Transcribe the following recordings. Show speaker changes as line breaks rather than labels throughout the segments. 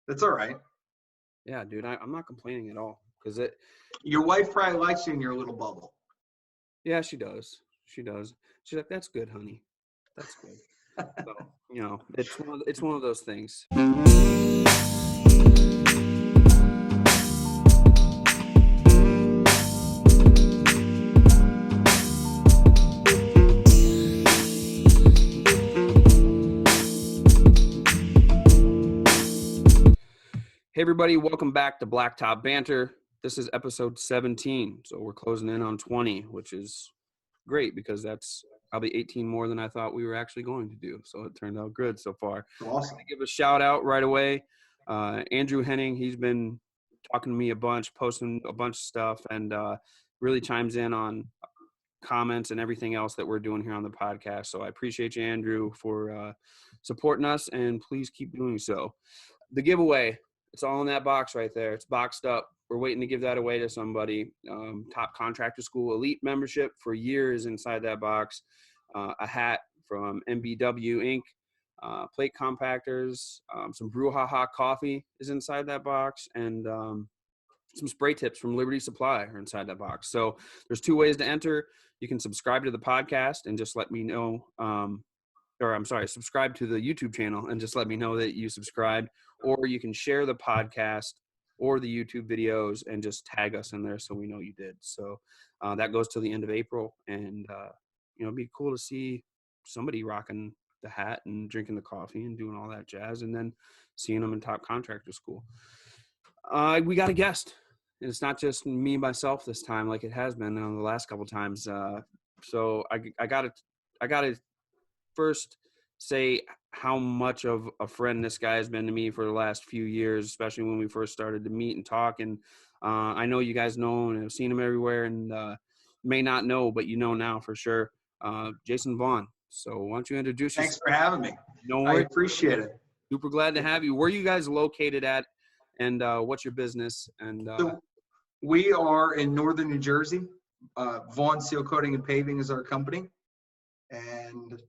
That's all right.
Yeah, dude, I'm not complaining at all because
Your wife probably likes you in your little bubble.
yeah, she does. She does. She's like, "That's good, honey. That's good." So, it's one of those things. Hey, everybody, welcome back to Blacktop Banter. This is episode 17, so we're closing in on 20, which is great because that's probably 18 more than I thought we were actually going to do. So it turned out good so far.
Awesome.
Give a shout out right away. Andrew Henning, he's been talking to me a bunch, posting a bunch of stuff, and really chimes in on comments and everything else that we're doing here on the podcast. So I appreciate you, Andrew, for supporting us, and please keep doing so. The giveaway, it's all in that box right there. It's boxed up. We're waiting to give that away to somebody. Top Contractor School Elite membership for years inside that box. A hat from MBW Inc. Plate compactors. Some Brouhaha coffee is inside that box. And some spray tips from Liberty Supply are inside that box. So there's two ways to enter. You can subscribe to the podcast and just let me know. Subscribe to the YouTube channel and just let me know that you subscribed, or you can share the podcast or the YouTube videos and just tag us in there so we know you did. So that goes till the end of April, and it'd be cool to see somebody rocking the hat and drinking the coffee and doing all that jazz, and then seeing them in Top Contractor School. We got a guest, and it's not just me myself this time like it has been on the last couple times. So I gotta first say how much of a friend this guy has been to me for the last few years, especially when we first started to meet and talk. And I know you guys know and have seen him everywhere, and may not know, but you know now for sure. Jason Vaughan. So why don't you introduce yourself?
Thanks for having me.
No worries.
I appreciate it.
Super glad to have you. Where are you guys located at, and what's your business? And
So we are in northern New Jersey. Vaughan Sealcoating and Paving is our company. And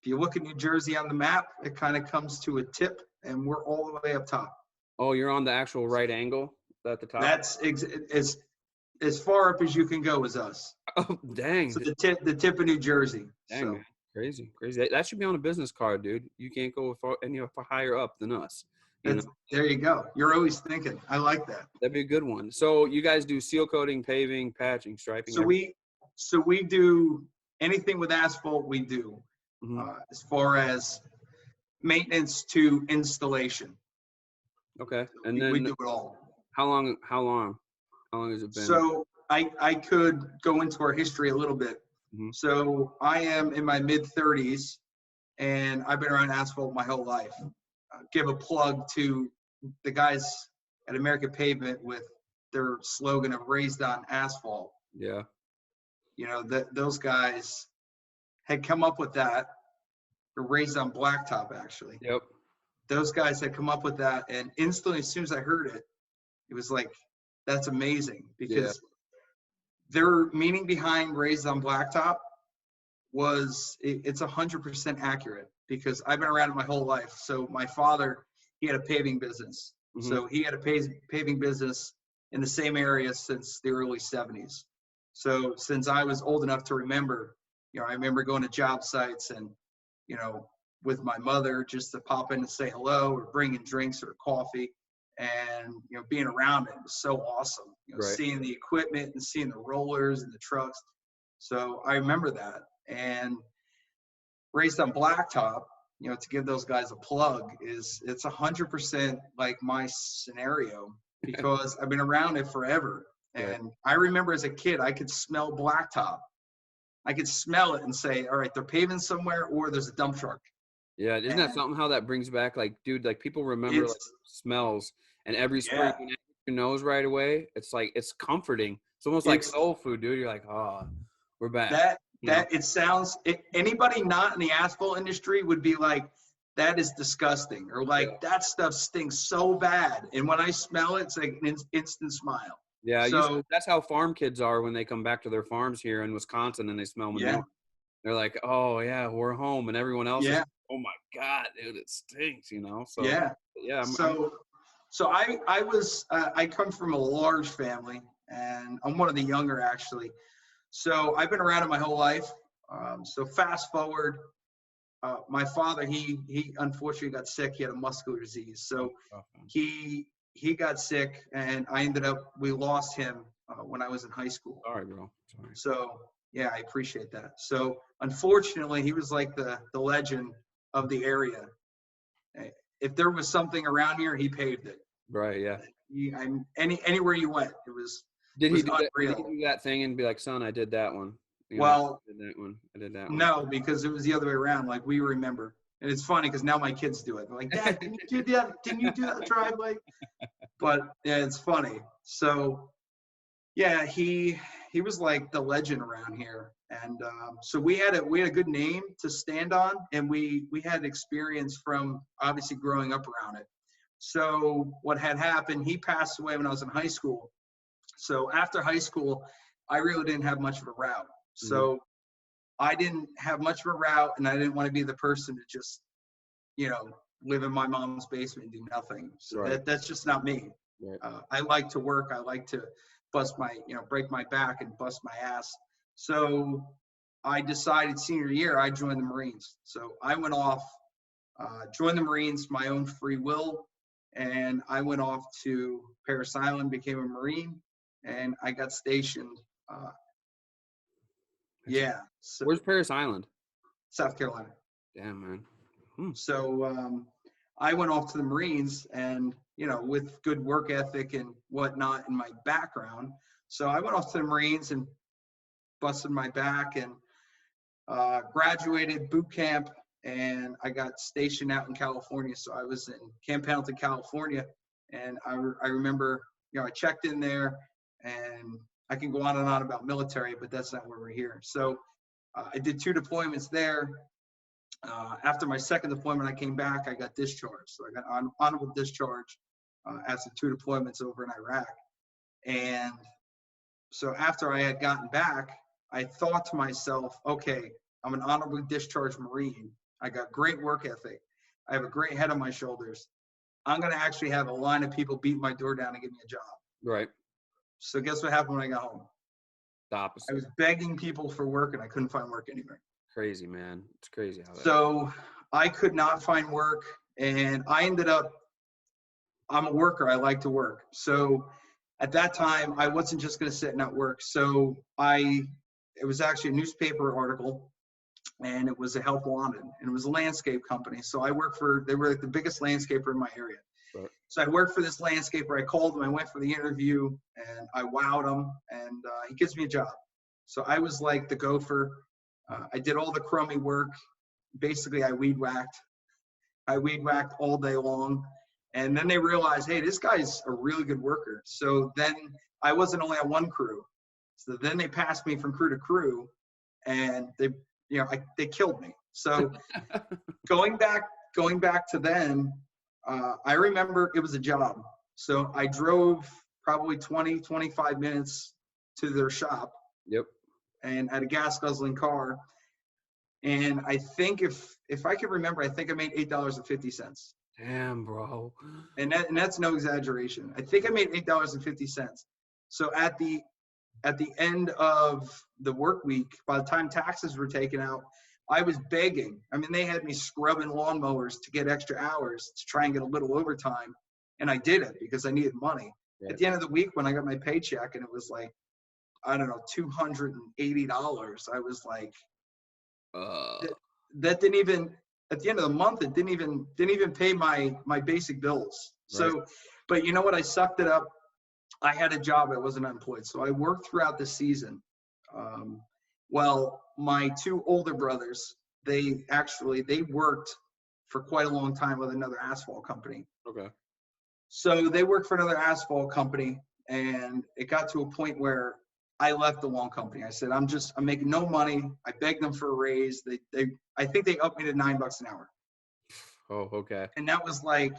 if you look at New Jersey on the map, it kind of comes to a tip, and we're all the way up top.
Oh, you're on the actual right angle at the top?
That's as far up as you can go is us.
Oh, dang.
So the tip of New Jersey.
Dang,
So.
man. Crazy. That should be on a business card, dude. You can't go any higher up than us.
There you go. You're always thinking. I like that.
That'd be a good one. So you guys do seal coating, paving, patching, striping?
So we do anything with asphalt. We do.
Mm-hmm.
As far as maintenance to installation.
Okay. And then
we do it all.
How long has it been?
So I could go into our history a little bit.
Mm-hmm.
So I am in my mid-30s, and I've been around asphalt my whole life. Give a plug to the guys at American Pavement with their slogan of "Raised on Asphalt."
Yeah.
Those guys had come up with that. Or raised on blacktop, actually.
Yep.
Those guys had come up with that, and instantly, as soon as I heard it, it was like, that's amazing, because their meaning behind raised on blacktop was it's 100% accurate, because I've been around it my whole life. So my father, he had a paving business.
Mm-hmm.
So he had a paving business in the same area since the early 70s. So since I was old enough to remember, I remember going to job sites and, with my mother just to pop in and say hello, or bringing drinks or coffee, and, being around it was so awesome,
right.
Seeing the equipment and seeing the rollers and the trucks. So I remember that. And raised on blacktop, to give those guys a plug, it's 100% like my scenario, because I've been around it forever. And I remember as a kid, I could smell blacktop. I could smell it and say, all right, they're paving somewhere, or there's a dump truck.
Yeah, isn't that something how that brings back, like, dude, like people remember like smells, and every spring you hit your nose right away, it's like, it's comforting. It's almost like soul food, dude. You're like, oh, we're back.
It sounds, anybody not in the asphalt industry would be like, that is disgusting, or like, that stuff stinks so bad. And when I smell it, it's like an instant smile.
Yeah, so that's how farm kids are when they come back to their farms here in Wisconsin and they smell manure.
Yeah.
They're like, oh, yeah, we're home. And everyone else is, oh, my God, dude, it stinks, So,
yeah.
Yeah.
So So I come from a large family, and I'm one of the younger actually. So I've been around it my whole life. So fast forward, my father, he unfortunately got sick. He had a muscular disease. So he got sick, and we lost him when I was in high school.
Sorry, bro. Sorry.
So yeah, I appreciate that. So unfortunately, he was like the legend of the area. If there was something around here, he paved it.
Right. Yeah.
Anywhere you went, it was.
Did he do
unreal.
that thing and be like, son, I did that one?
Well,
I did that one. I did that one.
No, because it was the other way around. Like, we remember. And it's funny because now my kids do it. They're like, Dad, didn't you do that? Didn't you do that driveway? But yeah, it's funny. So yeah, he was like the legend around here. And so we had a good name to stand on, and we had experience from obviously growing up around it. So what had happened, he passed away when I was in high school. So after high school, I really didn't have much of a route. So I didn't have much of a route, and I didn't want to be the person to just, live in my mom's basement and do nothing. So that's just not me. Right. I like to work. I like to break my back and bust my ass. So I decided senior year, I joined the Marines. So I went off, joined the Marines, my own free will. And I went off to Parris Island, became a Marine, and I got stationed. Yeah. So,
where's Parris Island?
South Carolina.
Damn, man.
So I went off to the Marines, and, with good work ethic and whatnot in my background. So I went off to the Marines and busted my back and graduated boot camp, and I got stationed out in California. So I was in Camp Pendleton, California, and I remember, I checked in there, and I can go on and on about military, but that's not where we're here. So I did 2 deployments there. After my second deployment, I came back, I got discharged. So I got honorable discharge after 2 deployments over in Iraq. And so after I had gotten back, I thought to myself, okay, I'm an honorably discharged Marine. I got great work ethic. I have a great head on my shoulders. I'm going to actually have a line of people beat my door down and give me a job.
Right.
So guess what happened when I got home?
The opposite.
I was begging people for work, and I couldn't find work anywhere.
Crazy, man. It's crazy how that.
So I could not find work, and I ended up, I'm a worker. I like to work. So at that time, I wasn't just going to sit and not work. So it was actually a newspaper article, and it was a Help Wanted, and it was a landscape company. So they were like the biggest landscaper in my area. Right. So I worked for this landscaper. I called him. I went for the interview, and I wowed him, and he gives me a job. So I was like the gopher. I did all the crummy work. Basically, I weed whacked. All day long. And then they realized, hey, this guy's a really good worker. So then I wasn't only on one crew. So then they passed me from crew to crew, and they killed me. So going back to then, I remember it was a job. So I drove probably 20, 25 minutes to their shop. Yep. And had a gas guzzling car. And I think if I can remember, I think I made $8.50.
Damn, bro.
And that's no exaggeration. I think I made $8.50. So at the end of the work week, by the time taxes were taken out, I was begging. I mean, they had me scrubbing lawnmowers to get extra hours to try and get a little overtime. And I did it because I needed money. Right. At the end of the week, when I got my paycheck and it was like, I don't know, $280, I was like, that didn't even, at the end of the month, it didn't even pay my basic bills. Right. So, but you know what? I sucked it up. I had a job. I wasn't unemployed. So I worked throughout the season. Well, my 2 older brothers, they worked for quite a long time with another asphalt company. Okay. So they worked for another asphalt company, and it got to a point where I left the one company. I said, I'm making no money. I begged them for a raise. I think they upped me to $9 an hour.
Oh, okay.
And that was like,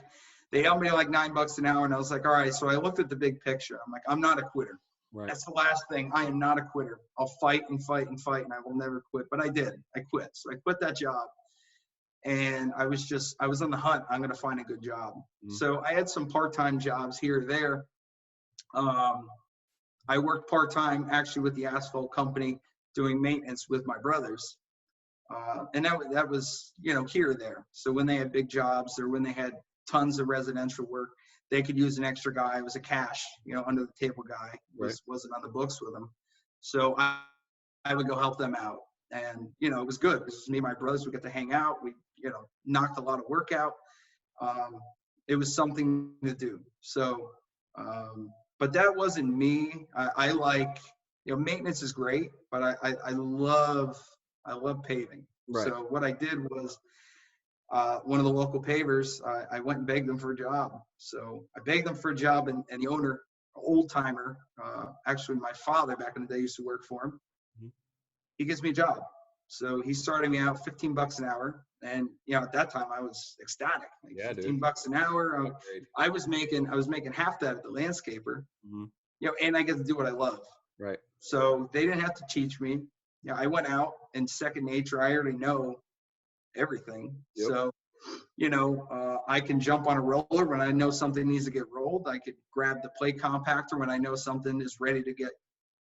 they upped me to like $9 an hour. And I was like, all right. So I looked at the big picture. I'm like, I'm not a quitter. Right. That's the last thing. I am not a quitter. I'll fight and fight and fight, and I will never quit. But I did. I quit. So I quit that job. and I was on the hunt. I'm going to find a good job. So I had some part-time jobs here or there. I worked part-time actually with the asphalt company doing maintenance with my brothers. And that was, you know, here or there. So when they had big jobs or when they had tons of residential work, they could use an extra guy. It was a cash, you know, under the table guy. Wasn't on the books with them. So I would go help them out. And, you know, it was good. It was me and my brothers would get to hang out. We, you know, knocked a lot of work out. It was something to do. So, but that wasn't me. I like, you know, maintenance is great, but I love paving.
Right.
So what I did was, one of the local pavers, I went and begged them for a job. So I begged them for a job, and the owner, old timer, actually my father back in the day used to work for him. He gives me a job. So he started me out $15 an hour. And, you know, at that time I was ecstatic. Like,
yeah,
$15 an hour. I was making half that at the landscaper, you know, and I get to do what I love.
Right.
So they didn't have to teach me. You know, I went out in second nature. I already know everything. Yep. So, you know, I can jump on a roller when I know something needs to get rolled. I could grab the plate compactor when I know something is ready to get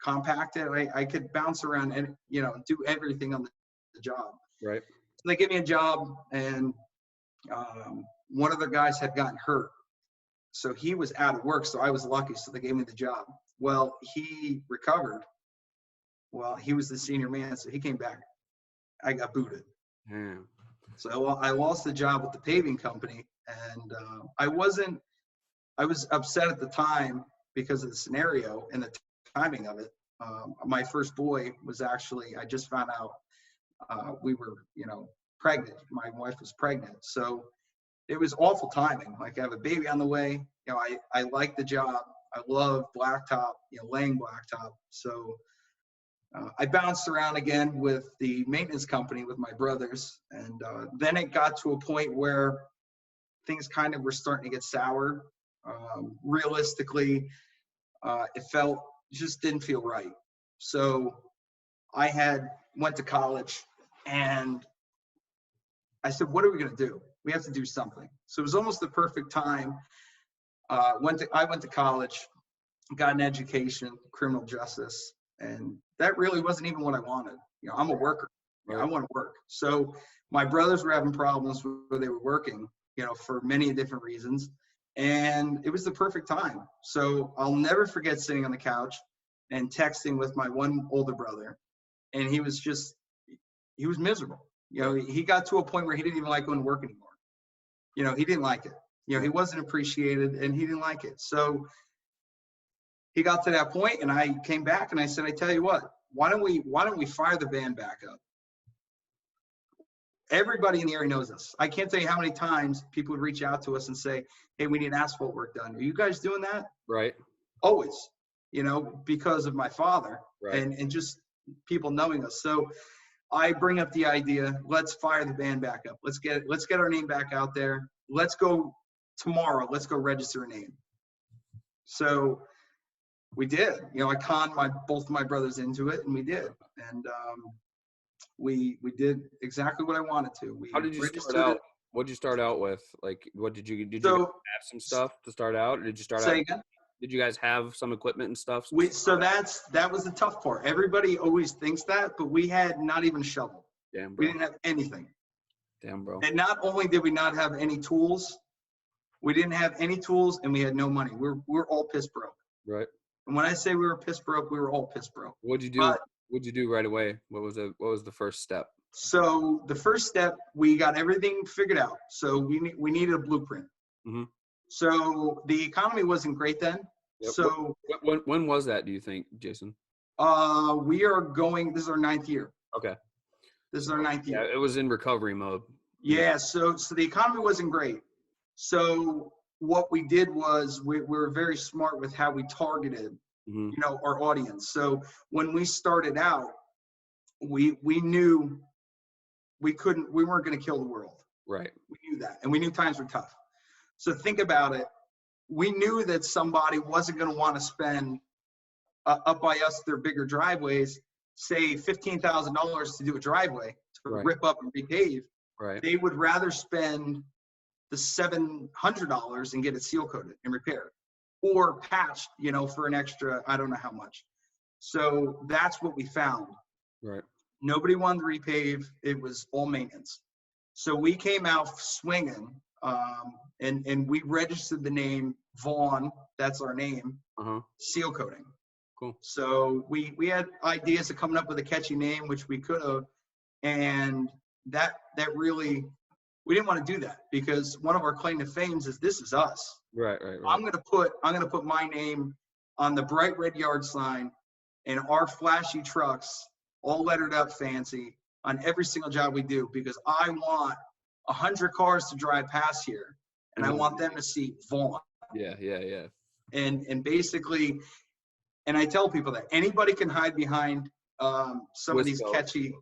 compacted. I could bounce around and, you know, do everything on the job.
Right.
So they gave me a job, and one of the guys had gotten hurt. So he was out of work. So I was lucky. So they gave me the job. Well, he recovered. Well, he was the senior man. So he came back. I got booted. So I lost the job with the paving company, and I was upset at the time because of the scenario and the timing of it. My first boy was actually, I just found out we were, you know, pregnant. My wife was pregnant. So it was awful timing. Like, I have a baby on the way. You know, I like the job. I love blacktop, you know, laying blacktop. So I bounced around again with the maintenance company with my brothers. And then it got to a point where things kind of were starting to get sour. Realistically, it just didn't feel right. So I went to college, and I said, what are we going to do? We have to do something. So it was almost the perfect time. I went to college, got an education, criminal justice, and that really wasn't even what I wanted. You know, I'm a worker. You know, I want to work. So my brothers were having problems where they were working, you know, for many different reasons. And it was the perfect time. So I'll never forget sitting on the couch and texting with my one older brother. And he was miserable. You know, he got to a point where he didn't even like going to work anymore. You know, he didn't like it. You know, he wasn't appreciated, and he didn't like it. So he got to that point, and I came back and I said, I tell you what, why don't we fire the band back up? Everybody in the area knows us. I can't tell you how many times people would reach out to us and say, hey, we need asphalt work done. Are you guys doing that?
Right.
Always, you know, because of my father,
right.
and just people knowing us. So I bring up the idea, let's fire the band back up. Let's get our name back out there. Let's go tomorrow. Let's go register a name. So we did. You know, I conned both my brothers into it, and we did. And we did exactly what I wanted to.
How did you start out? What did you start out with? Like, what did you have some stuff to start out? Or did you start out?
Again?
Did you guys have some equipment and stuff?
That was the tough part. Everybody always thinks that, but we had not even a shovel.
Damn, bro.
We didn't have anything.
Damn, bro.
And not only did we not have any tools, we didn't have any tools, and we had no money. We're all piss broke.
Right.
And when I say we were piss broke, we were all piss broke.
What'd you do? What'd you do right away? What was the first step?
So the first step, we got everything figured out. So we needed a blueprint.
Mm-hmm.
So the economy wasn't great then. Yep. So
when was that, do you think, Jason?
We are going, this is our 9th year.
Okay.
This is our 9th year.
Yeah, it was in recovery mode.
Yeah, so the economy wasn't great. So what we did was we were very smart with how we targeted, you know, our audience. So when we started out, we knew we weren't going to kill the world.
Right.
We knew that, and we knew times were tough. So think about it. We knew that somebody wasn't going to want to spend up by us, their bigger driveways, say $15,000 to do a driveway, to rip up and repave.
Right.
They would rather spend the $700 and get it seal coated and repaired, or patched, you know, for an extra, I don't know how much. So that's what we found.
Right.
Nobody wanted to repave. It was all maintenance. So we came out swinging, and we registered the name Vaughan. That's our name. Seal coating.
Cool.
So we had ideas of coming up with a catchy name, which we could have, and that really, we didn't want to do that, because one of our claim to fame is this is us.
Right.
I'm gonna put my name on the bright red yard sign and our flashy trucks, all lettered up fancy, on every single job we do, because I want 100 cars to drive past here, and I want them to see Vaughan.
Yeah.
And basically, and I tell people that anybody can hide behind some of these catchy.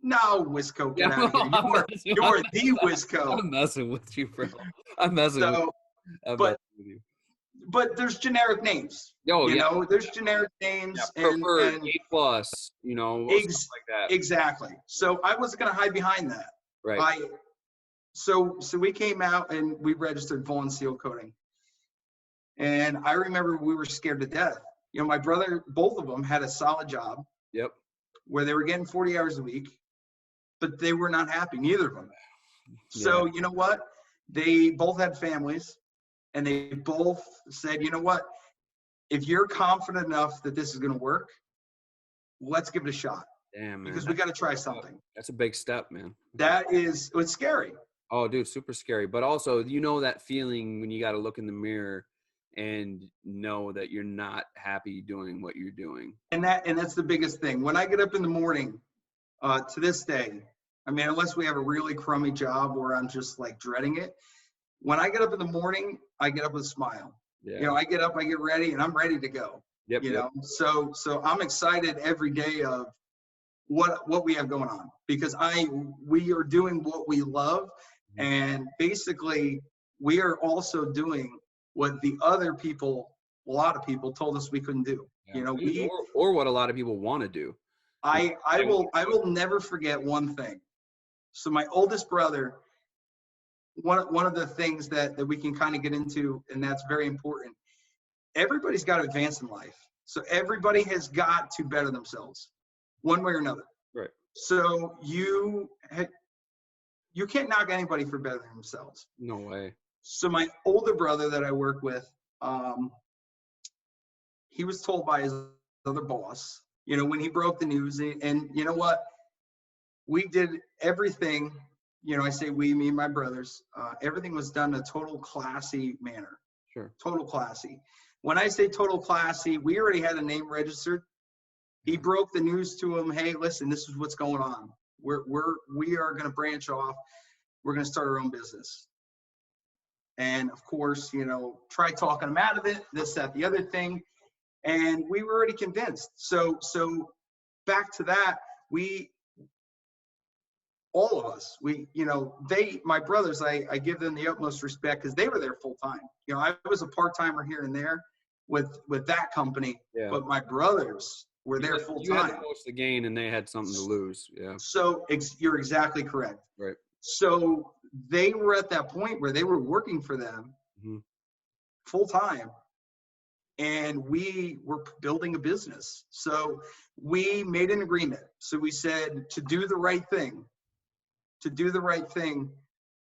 No, Wisco, get out of here. You are the Wisco.
I'm messing with you, bro. I'm messing with you.
But there's generic names.
Oh,
you know, there's generic names.
Yeah, and A+, you know, stuff like that.
Exactly. So I wasn't going to hide behind that.
Right.
So we came out and we registered Vaughan Sealcoating. And I remember we were scared to death. You know, my brother, both of them had a solid job.
Yep.
Where they were getting 40 hours a week, but they were not happy, neither of them. So you know what? They both had families, and they both said, you know what? If you're confident enough that this is going to work, let's give it a shot.
Damn, man.
Because we got to try something.
That's a big step, man.
It's scary.
Oh, dude, super scary. But also, you know that feeling when you got to look in the mirror and know that you're not happy doing what you're doing. And
that's the biggest thing. When I get up in the morning, to this day, I mean, unless we have a really crummy job where I'm just like dreading it, when I get up in the morning, I get up with a smile. Yeah. You know, I get up, I get ready, and I'm ready to go.
Yep.
You know, so I'm excited every day of what we have going on, because we are doing what we love, and basically we are also doing what the other people, a lot of people, told us we couldn't do. Yeah. You know,
or what a lot of people want to do.
I will never forget one thing. So my oldest brother, one of the things that we can kind of get into, and that's very important, everybody's got to advance in life. So everybody has got to better themselves one way or another.
Right. So
you can't knock anybody for bettering themselves.
No way.
So my older brother that I work with, he was told by his other boss, you know, when he broke the news, and you know what? We did everything, you know, I say we, me and my brothers, everything was done in a total classy manner.
Sure.
Total classy. When I say total classy, we already had a name registered. He broke the news to him. Hey, listen, this is what's going on. We are going to branch off. We're going to start our own business. And of course, you know, try talking them out of it, this, that, the other thing. And we were already convinced. So back to that, all of us, you know, my brothers, I give them the utmost respect, because they were there full time. You know, I was a part-timer here and there with that company, but my brothers were there full time. You had
the most to gain, and they had something to lose. Yeah.
So you're exactly correct.
Right.
So they were at that point where they were working for them full time, and we were building a business. So we made an agreement. So we said, to do the right thing,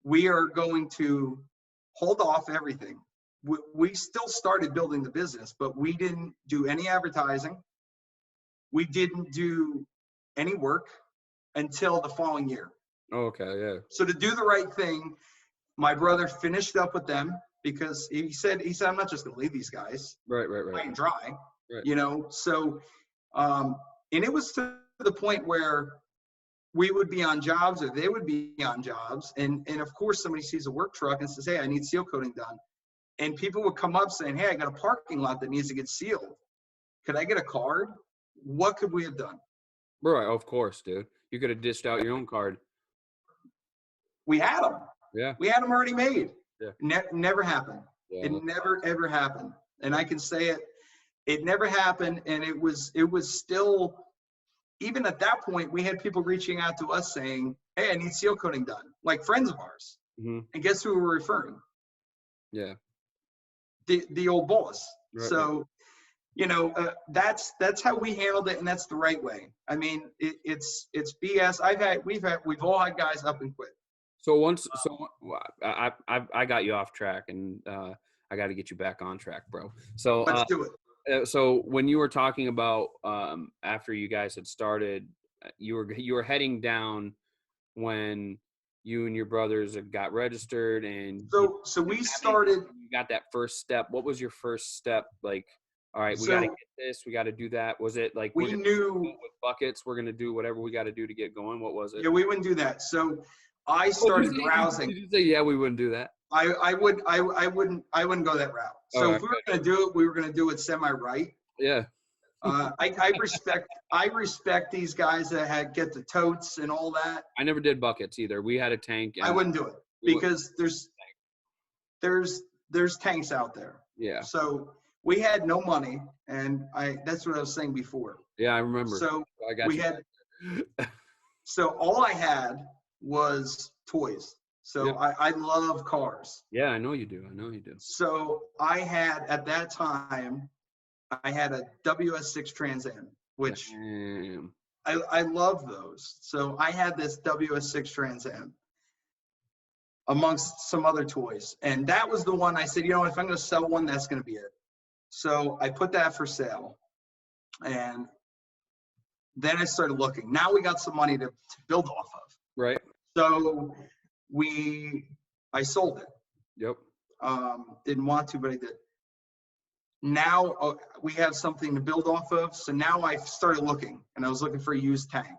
we are going to hold off everything. We still started building the business, but we didn't do any advertising. We didn't do any work until the following year.
Okay, yeah.
So to do the right thing, my brother finished up with them, because he said, I'm not just going to leave these guys
right
high and dry, you know? So, and it was to the point where we would be on jobs, or they would be on jobs. And of course, somebody sees a work truck and says, hey, I need seal coating done. And people would come up saying, hey, I got a parking lot that needs to get sealed. Could I get a card? What could we have done?
Right, of course, dude. You could have dished out your own card.
We had them.
Yeah.
We had them already made.
Yeah.
Never happened.
Yeah.
It never, ever happened. And I can say it never happened. And it was still even at that point, we had people reaching out to us saying, hey, I need seal coating done, like friends of ours.
Mm-hmm.
And guess who we were referring?
Yeah.
The old boss.
Right,
so, right. That's how we handled it, and that's the right way. I mean, it's BS. We've all had guys up and quit.
So I got you off track, and I got to get you back on track, bro. So
let's do it.
So when you were talking about after you guys had started, you were heading down when you and your brothers had got registered, and
so we started.
You got that first step. What was your first step? Like, all right, we got to get this, we got to do that. Was it like
we knew
with buckets, we're gonna do whatever we got to do to get going? What was it?
Yeah, we wouldn't do that. So I started browsing.
Did you say yeah, we wouldn't do that?
I wouldn't go that route. So if we were going to do it, we were going to do it semi-right.
Yeah.
I respect these guys that get the totes and all that.
I never did buckets either. We had a tank.
I wouldn't do it because there's tanks out there.
Yeah.
So we had no money, and that's what I was saying before.
Yeah, I remember.
So so all I had was toys. So yep. I love cars.
Yeah, I know you do.
So I had, at that time, I had a WS6 Trans Am, which I love those. So I had this WS6 Trans Am amongst some other toys. And that was the one I said, if I'm going to sell one, that's going to be it. So I put that for sale. And then I started looking. Now we got some money to build off of.
Right.
So I sold it.
Yep.
Didn't want to, but I did. Now we have something to build off of. So now I started looking, and I was looking for a used tank.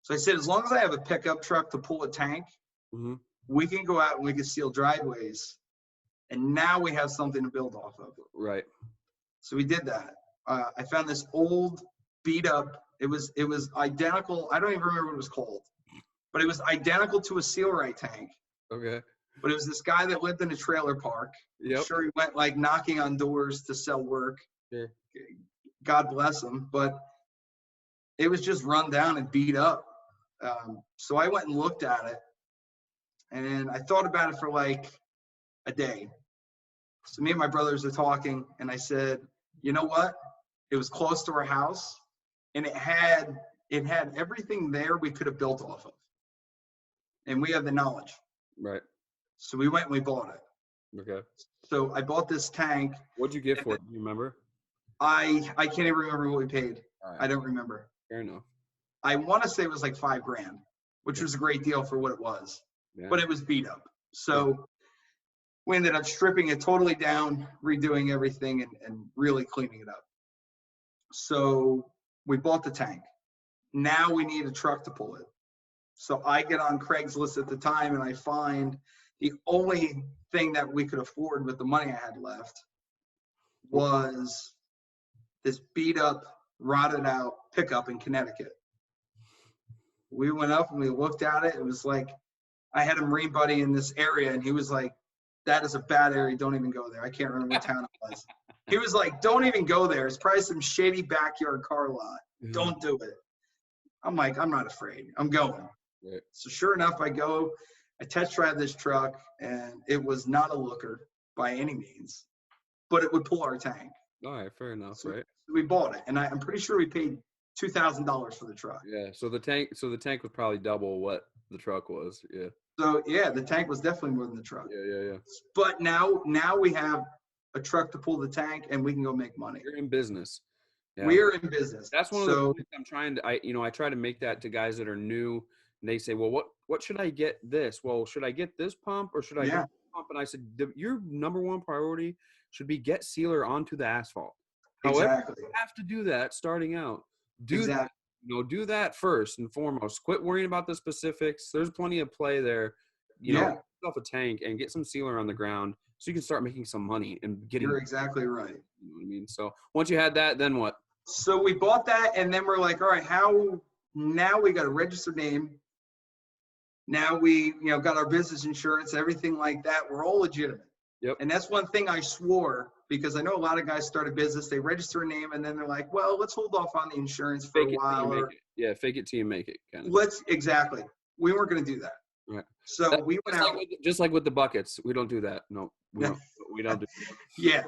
So I said, as long as I have a pickup truck to pull a tank,
mm-hmm.
we can go out and we can seal driveways. And now we have something to build off of.
Right.
So we did that. I found this old beat up. It was identical. I don't even remember what it was called. But it was identical to a Seal Right tank.
Okay.
But it was this guy that lived in a trailer park.
Yep.
I'm sure he went like knocking on doors to sell work.
Yeah.
God bless him. But it was just run down and beat up. So I went and looked at it. And I thought about it for like a day. So me and my brothers are talking. And I said, you know what? It was close to our house. And it had everything there we could have built off of. And we have the knowledge.
Right.
So we went and we bought it.
Okay.
So I bought this tank.
What'd you get for it? Do you remember?
I can't even remember what we paid.
Right.
I don't remember.
Fair enough.
I want to say it was like $5,000, which was a great deal for what it was.
Yeah.
But it was beat up. So we ended up stripping it totally down, redoing everything, and really cleaning it up. So we bought the tank. Now we need a truck to pull it. So I get on Craigslist at the time, and I find the only thing that we could afford with the money I had left was this beat up, rotted out pickup in Connecticut. We went up and we looked at it. It was like, I had a Marine buddy in this area, and he was like, that is a bad area. Don't even go there. I can't remember what town it was. He was like, don't even go there. It's probably some shady backyard car lot.
Mm-hmm.
Don't do it. I'm like, I'm not afraid. I'm going.
Right.
So sure enough, I go, I test drive this truck, and it was not a looker by any means, but it would pull our tank.
All right, fair enough,
So
right?
we bought it, and I'm pretty sure we paid $2,000 for the truck.
Yeah. So the tank was probably double what the truck was. Yeah.
So yeah, the tank was definitely more than the truck.
Yeah.
But now we have a truck to pull the tank, and we can go make money.
You're in business. Yeah.
We are in business.
That's one of the things I'm trying to. I try to make that to guys that are new. And they say, well, what should I get this? Well, should I get this pump or should I get this pump? And I said, your number one priority should be get sealer onto the asphalt. However, you have to do that starting out. Do that. Do that first and foremost. Quit worrying about the specifics. There's plenty of play there. Get yourself a tank and get some sealer on the ground so you can start making some money and getting.
You're exactly right.
You know what I mean? So once you had that, then what?
So we bought that, and then we're like, all right, now we got a registered name. Now we, got our business insurance, everything like that. We're all legitimate.
Yep.
And that's one thing I swore because I know a lot of guys start a business, they register a name, and then they're like, well, let's hold off on the insurance for a while. Or
yeah, fake it till you make it. Kind of.
Exactly. We weren't going to do that.
Right.
So we went out.
Just like with the buckets, we don't do that. No, we don't. We don't do that.
Yeah.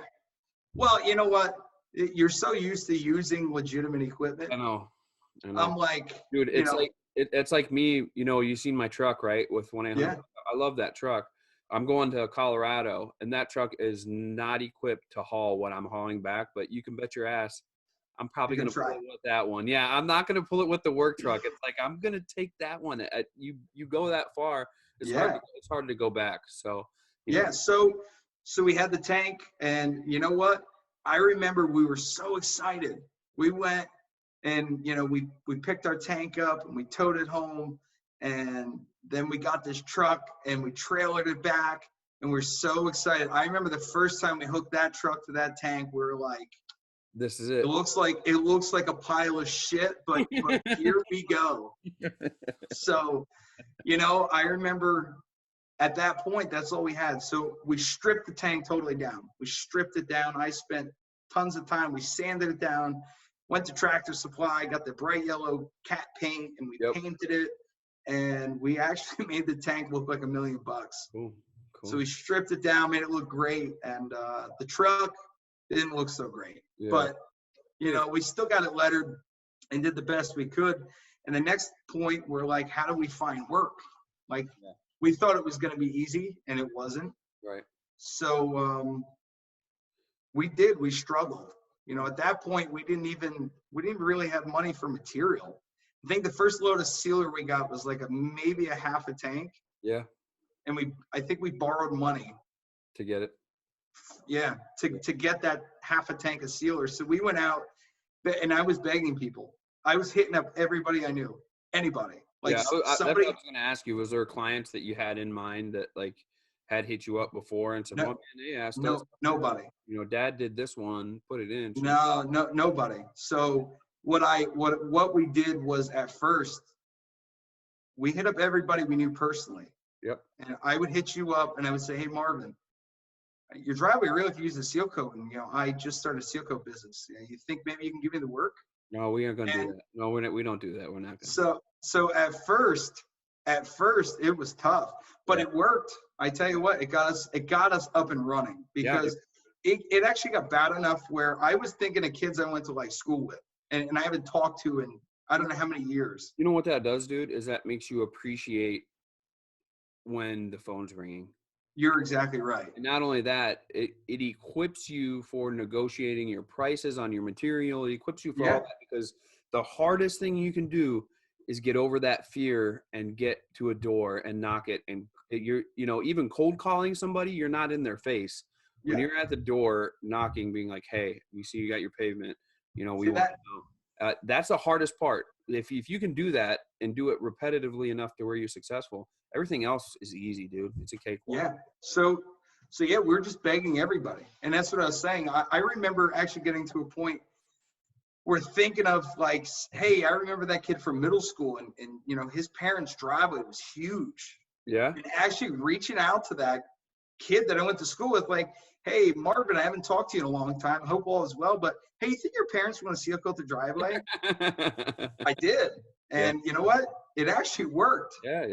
Well, you know what? You're so used to using legitimate equipment.
I know.
I'm like,
dude, it's like me. You know, you seen my truck, right? With 1-800.
Yeah.
I love that truck. I'm going to Colorado, and that truck is not equipped to haul what I'm hauling back. But you can bet your ass, I'm probably going to pull it with that one. Yeah, I'm not going to pull it with the work truck. It's like I'm going to take that one. You go that far, it's hard to go back. So
yeah. So we had the tank, and you know what? I remember we were so excited. We went and we picked our tank up and we towed it home, and then we got this truck and we trailered it back, and we're so excited. I remember the first time we hooked that truck to that tank, we were like,
this is it.
It looks like a pile of shit, but here we go. So, I remember at that point, that's all we had. So we stripped the tank totally down. We stripped it down. I spent tons of time. We sanded it down, went to Tractor Supply, got the bright yellow cat paint, and we painted it. And we actually made the tank look like $1 million.
Cool.
So we stripped it down, made it look great. And the truck didn't look so great. Yeah. But, we still got it lettered and did the best we could. And the next point, we're like, how do we find work? Like, we thought it was going to be easy, and it wasn't.
Right.
So we struggled. At that point, we didn't really have money for material. I think the first load of sealer we got was like maybe a half a tank.
Yeah.
And I think we borrowed money
to get it.
Yeah, to get that half a tank of sealer. So we went out, and I was begging people. I was hitting up everybody I knew, anybody. Like somebody.
That's what I was going to ask you. Was there clients that you had in mind that like had hit you up before and said, "Oh man, they asked us."
Nobody.
Dad did this one, put it in.
No, nobody. So what we did was, at first, we hit up everybody we knew personally.
Yep.
And I would hit you up, and I would say, "Hey, Marvin, your driveway really could use a seal coat, and I just started a seal coat business. You think maybe you can give me the work?"
No, we aren't going to do that. No, we don't do that. We're not going.
So at first it was tough, but it worked. I tell you what, it got us up and running, because it actually got bad enough where I was thinking of kids I went to like school with, and I haven't talked to in I don't know how many years.
You know what that does, dude, is that makes you appreciate when the phone's ringing.
You're exactly right.
And not only that, it equips you for negotiating your prices on your material. It equips you for all that, because the hardest thing you can do is get over that fear and get to a door and knock it. And you're, even cold calling somebody, you're not in their face. When you're at the door knocking, being like, "Hey, we see you got your pavement. We want to know." That's the hardest part. If you can do that and do it repetitively enough to where you're successful, everything else is easy, dude. It's a cakewalk.
Yeah. So we're just begging everybody. And that's what I was saying. I remember actually getting to a point where thinking of like, hey, I remember that kid from middle school, and his parents' driveway was huge.
Yeah.
And actually reaching out to that kid that I went to school with, like, "Hey, Marvin, I haven't talked to you in a long time. Hope all is well. But hey, you think your parents want to seal coat the driveway?" I did. And you know what? It actually worked.
Yeah.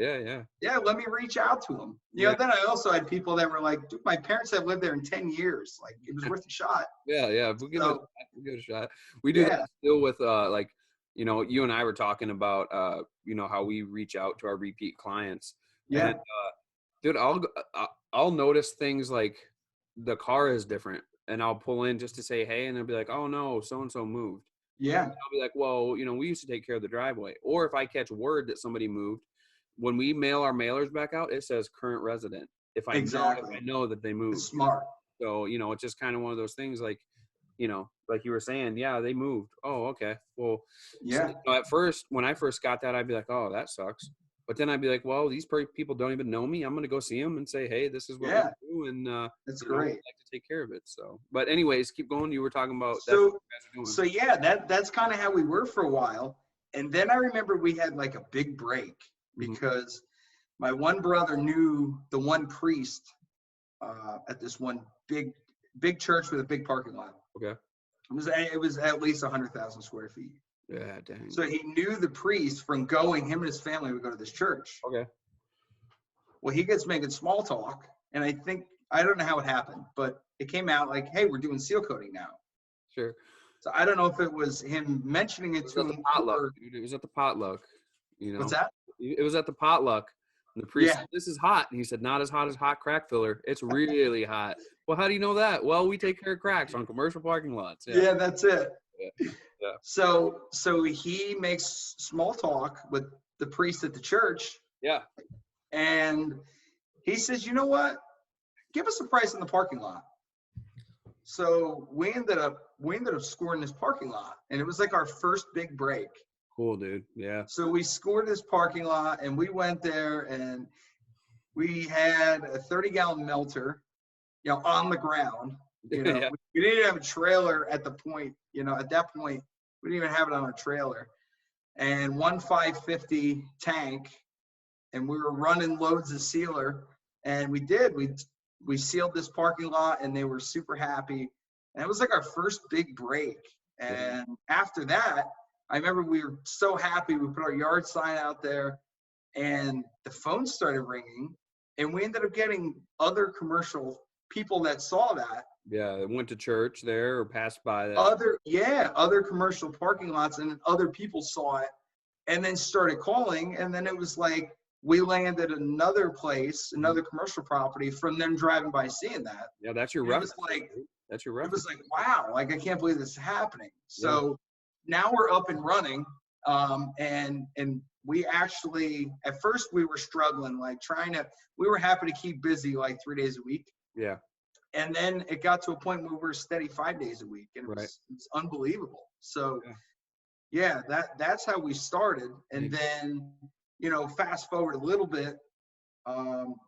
Yeah, let me reach out to them. Then I also had people that were like, "Dude, my parents have lived there in 10 years. Like, it was worth a shot."
Yeah. We'll give it a shot. We do that still with, you and I were talking about, how we reach out to our repeat clients.
Yeah.
And, dude, I'll notice things like the car is different, and I'll pull in just to say, "Hey," and they'll be like, "Oh no, so-and-so moved."
Yeah.
And I'll be like, "Well, we used to take care of the driveway." Or if I catch word that somebody moved, when we mail our mailers back out, it says current resident. If I know that they moved.
It's smart.
So, it's just kind of one of those things, like, like you were saying, they moved. Oh, okay. Well,
yeah.
So, at first, when I first got that, I'd be like, "Oh, that sucks." But then I'd be like, "Well, these people don't even know me. I'm going to go see them and say, hey, this is what we do." And
that's great.
I'd like to take care of it. So, but anyways, keep going. You were talking about
that's kind of how we were for a while. And then I remember we had like a big break, because my one brother knew the one priest at this one big big church with a big parking lot.
Okay.
It was at least 100,000 square feet.
Yeah, dang.
So he knew the priest from going. Him and his family would go to this church.
Okay.
Well, he gets making small talk, and I don't know how it happened, but it came out like, "Hey, we're doing seal coating now."
Sure.
So I don't know if it was him mentioning it to him.
It was at the potluck. You know.
What's that?
It was at the potluck. And the priest said, "This is hot." And he said, "Not as hot as hot crack filler. It's really hot." Well, how do you know that? Well, we take care of cracks on commercial parking lots.
Yeah, that's it.
Yeah. Yeah.
So he makes small talk with the priest at the church.
Yeah.
And he says, "You know what? Give us a price in the parking lot." So we ended up scoring this parking lot, and it was like our first big break.
Cool, dude. Yeah.
So we scored this parking lot, and we went there, and we had a 30-gallon melter, on the ground.
Yeah.
We didn't have a trailer at the point. At that point, we didn't even have it on our trailer, and one 550 tank, and we were running loads of sealer, and we sealed this parking lot, and they were super happy, and it was like our first big break. And after that, I remember we were so happy. We put our yard sign out there, and the phone started ringing, and we ended up getting other commercial people that saw that.
Yeah, it went to church there or passed by that.
Other commercial parking lots, and other people saw it, and then started calling, and then it was like we landed another place, another commercial property from them driving by seeing that.
Yeah, that's your reference.
That's your reference. It was like, wow, like I can't believe this is happening. So now we're up and running, and we actually, at first we were struggling, like we were happy to keep busy like 3 days a week.
Yeah.
And then it got to a point where we were steady 5 days a week, and it's unbelievable. So that's how we started. And then, fast forward a little bit,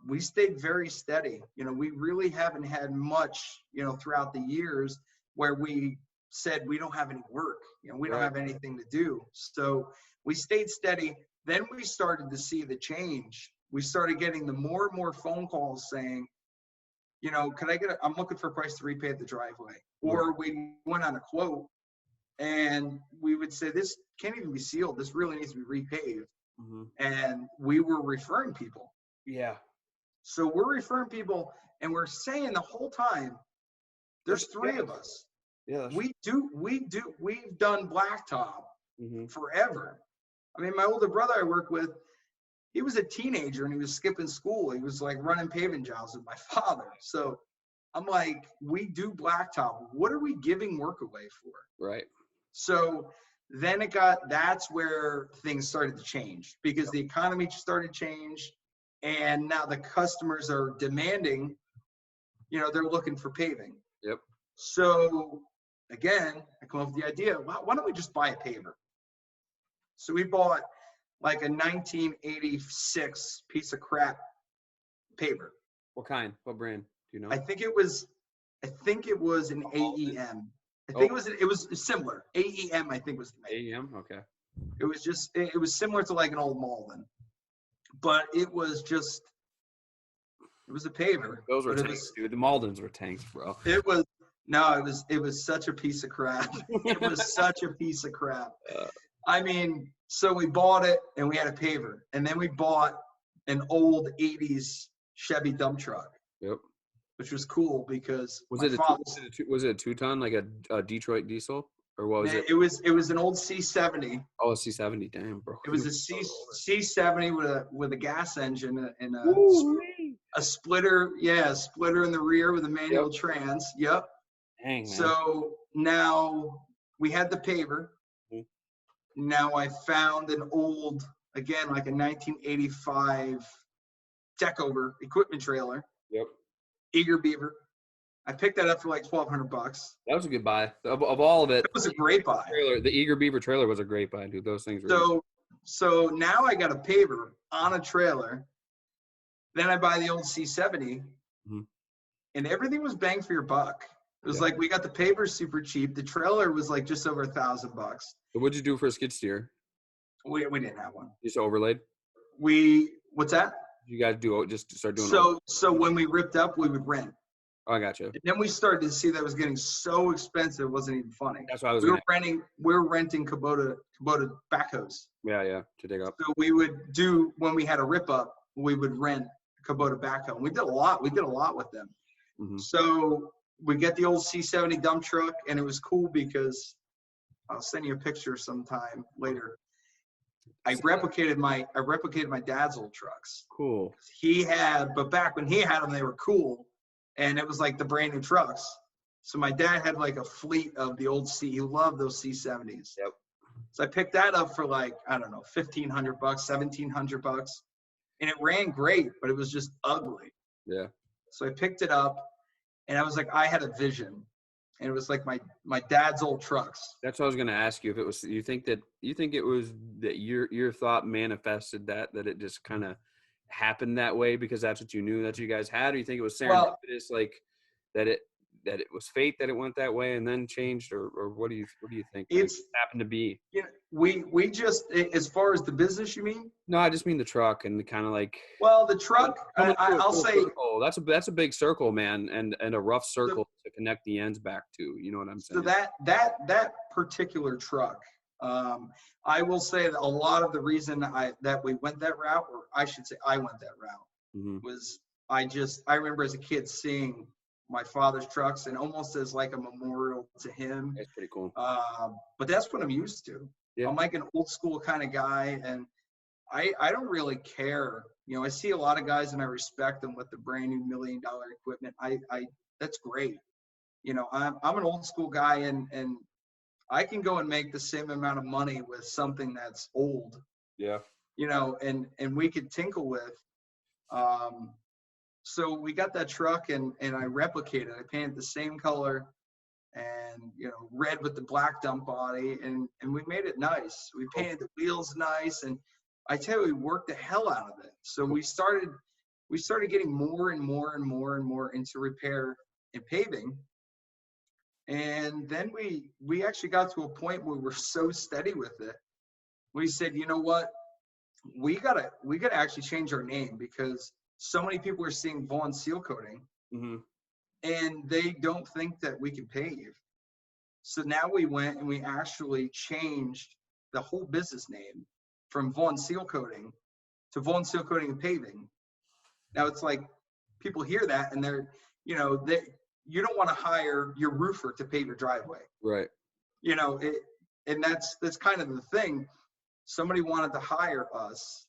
we stayed very steady. We really haven't had much, throughout the years where we said we don't have any work, we don't have anything to do. So we stayed steady. Then we started to see the change. We started getting the more and more phone calls saying, I'm looking for a price to repave the driveway. Or we went on a quote, and we would say, this can't even be sealed. This really needs to be repaved. Mm-hmm. And we were referring people.
Yeah.
So we're referring people, and we're saying the whole time, there's three of us. Yeah. We've done blacktop forever. I mean, my older brother I work with, he was a teenager and he was skipping school. He was like running paving jobs with my father. So I'm like, we do blacktop. What are we giving work away for?
Right.
So then that's where things started to change, because the economy started to change, and now the customers are demanding, they're looking for paving.
Yep.
So again, I come up with the idea, why don't we just buy a paver? So we bought like a 1986 piece of crap paver.
What kind? What brand? Do you know?
I think it was an AEM. I think it was similar. AEM, I think, was the name.
AEM, okay.
It was similar to like an old Malden, but it was a paver.
Those were tanks, dude. The Maldens were tanks, bro.
It was such a piece of crap. It was such a piece of crap. I mean, so we bought it, and we had a paver, and then we bought an old 80s Chevy dump truck. Yep. Which was cool because
was it a 2-ton, like a Detroit diesel, or what was it?
It was an old C70.
Oh, a C70, damn, bro.
It was a C70 with a gas engine and a splitter, a splitter in the rear with a manual trans. Yep.
Dang, man.
So now we had the paver. Mm-hmm. Now I found an old, again, like a 1985 Deckover equipment trailer. Yep. Eager Beaver. I picked that up for like $1,200.
That was a good buy. Of all of it,
it was a great buy.
The Eager Beaver trailer was a great buy, dude. Those things were
so now I got a paver on a trailer. Then I buy the old C70, and everything was bang for your buck. It was like we got the paver super cheap. The trailer was like just over $1,000.
What'd you do for a skid steer?
We didn't have one.
Just overlaid?
What's that?
You guys just start doing
so when we ripped up, we would rent.
Oh, I got you.
And then we started to see that it was getting so expensive, it wasn't even funny.
That's what I was
We were renting Kubota backhoes.
Yeah, to dig up.
So we would do, when we had a rip up, we would rent Kubota backhoe. And we did a lot with them.
Mm-hmm.
So we get the old C70 dump truck, and it was cool because I'll send you a picture sometime later. I replicated my dad's old trucks.
Cool.
But back when he had them, they were cool, and it was like the brand new trucks. So my dad had like a fleet of the old he loved those C70s.
Yep.
So I picked that up for like, I don't know, $1,500, $1,700, and it ran great, but it was just ugly.
Yeah.
So I picked it up, and I was like, I had a vision, and it was like my dad's old trucks.
That's what I was going to ask you. If it was, you think it was that your thought manifested that it just kind of happened that way because that's what you knew that you guys had, or you think it was serendipitous, like that it was fate that it went that way and then changed, or what do you think? It happened to be.
You know, we just, as far as the business, you mean?
No, I just mean the truck and the kind of like.
Well, the truck, I'll say.
Circle. That's a big circle, man, and a rough circle to connect the ends back to. You know what I'm saying?
So that particular truck, I will say that a lot of the reason that we went that route, or I should say I went that route, was I remember as a kid seeing my father's trucks, and almost as like a memorial to him.
That's pretty cool.
But that's what I'm used to. Yeah. I'm like an old school kind of guy, and I don't really care. You know, I see a lot of guys and I respect them with the brand new $1 million equipment. That's great. You know, I'm an old school guy, and I can go and make the same amount of money with something that's old.
Yeah.
You know, and we could tinkle with. So we got that truck, and I replicated. I painted the same color, and red with the black dump body, and we made it nice. We painted the wheels nice, and I tell you, we worked the hell out of it. So we started getting more and more and more and more into repair and paving. And then we actually got to a point where we're so steady with it. We said, you know what? We gotta actually change our name, because so many people are seeing Vaughan Sealcoating, and they don't think that we can pave. So now we went and we actually changed the whole business name from Vaughan Sealcoating to Vaughan Sealcoating Paving. Now it's like people hear that and they're, you don't want to hire your roofer to pave your driveway.
Right.
And that's kind of the thing. Somebody wanted to hire us.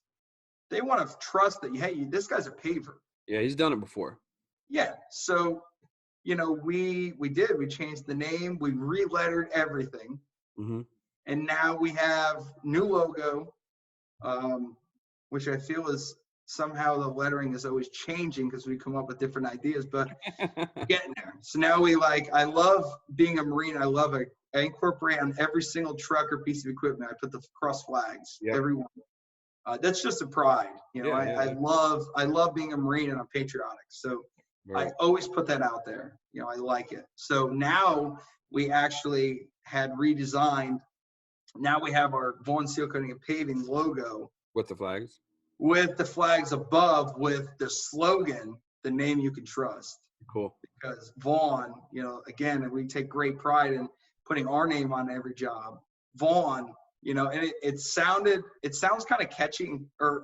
They want to trust that, hey, this guy's a paver.
Yeah, he's done it before.
Yeah. So, we changed the name, we re-lettered everything. And now we have new logo, which I feel is somehow the lettering is always changing because we come up with different ideas, but we're getting there. So now I love being a Marine. I incorporate on every single truck or piece of equipment. I put the cross flags, every one. That's just a pride. I love being a Marine, and I'm patriotic. So I always put that out there. I like it. So now we actually had redesigned. Now we have our Vaughan Sealcoating and Paving logo.
With the flags?
With the flags above, with the slogan, the name you can trust.
Cool.
Because Vaughan, again, we take great pride in putting our name on every job. Vaughan, and it sounds kind of catchy or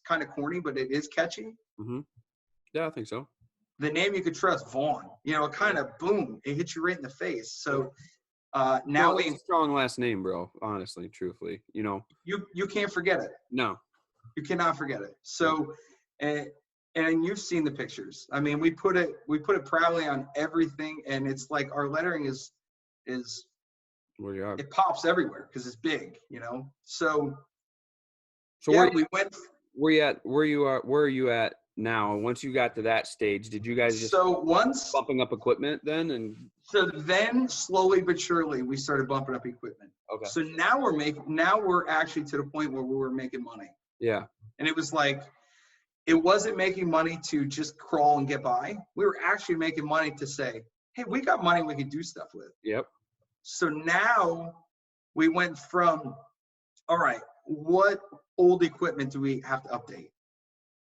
kind of corny, but it is catchy.
Yeah, I think so.
The name you could trust, Vaughan. It kind of boom, it hits you right in the face. So now
it's a strong last name, bro. Honestly, truthfully,
you can't forget it.
No,
you cannot forget it. So, and you've seen the pictures. I mean, we put it proudly on everything, and it's like our lettering is it pops everywhere because it's big, So yeah, we went.
Where are you at now? Once you got to that stage, did you guys just bumping up equipment then? And
so then slowly but surely we started bumping up equipment.
Okay.
So now we're actually to the point where we were making money.
Yeah.
And it was like, it wasn't making money to just crawl and get by. We were actually making money to say, hey, we got money we could do stuff with.
Yep.
So now we went from, all right, what old equipment do we have to update?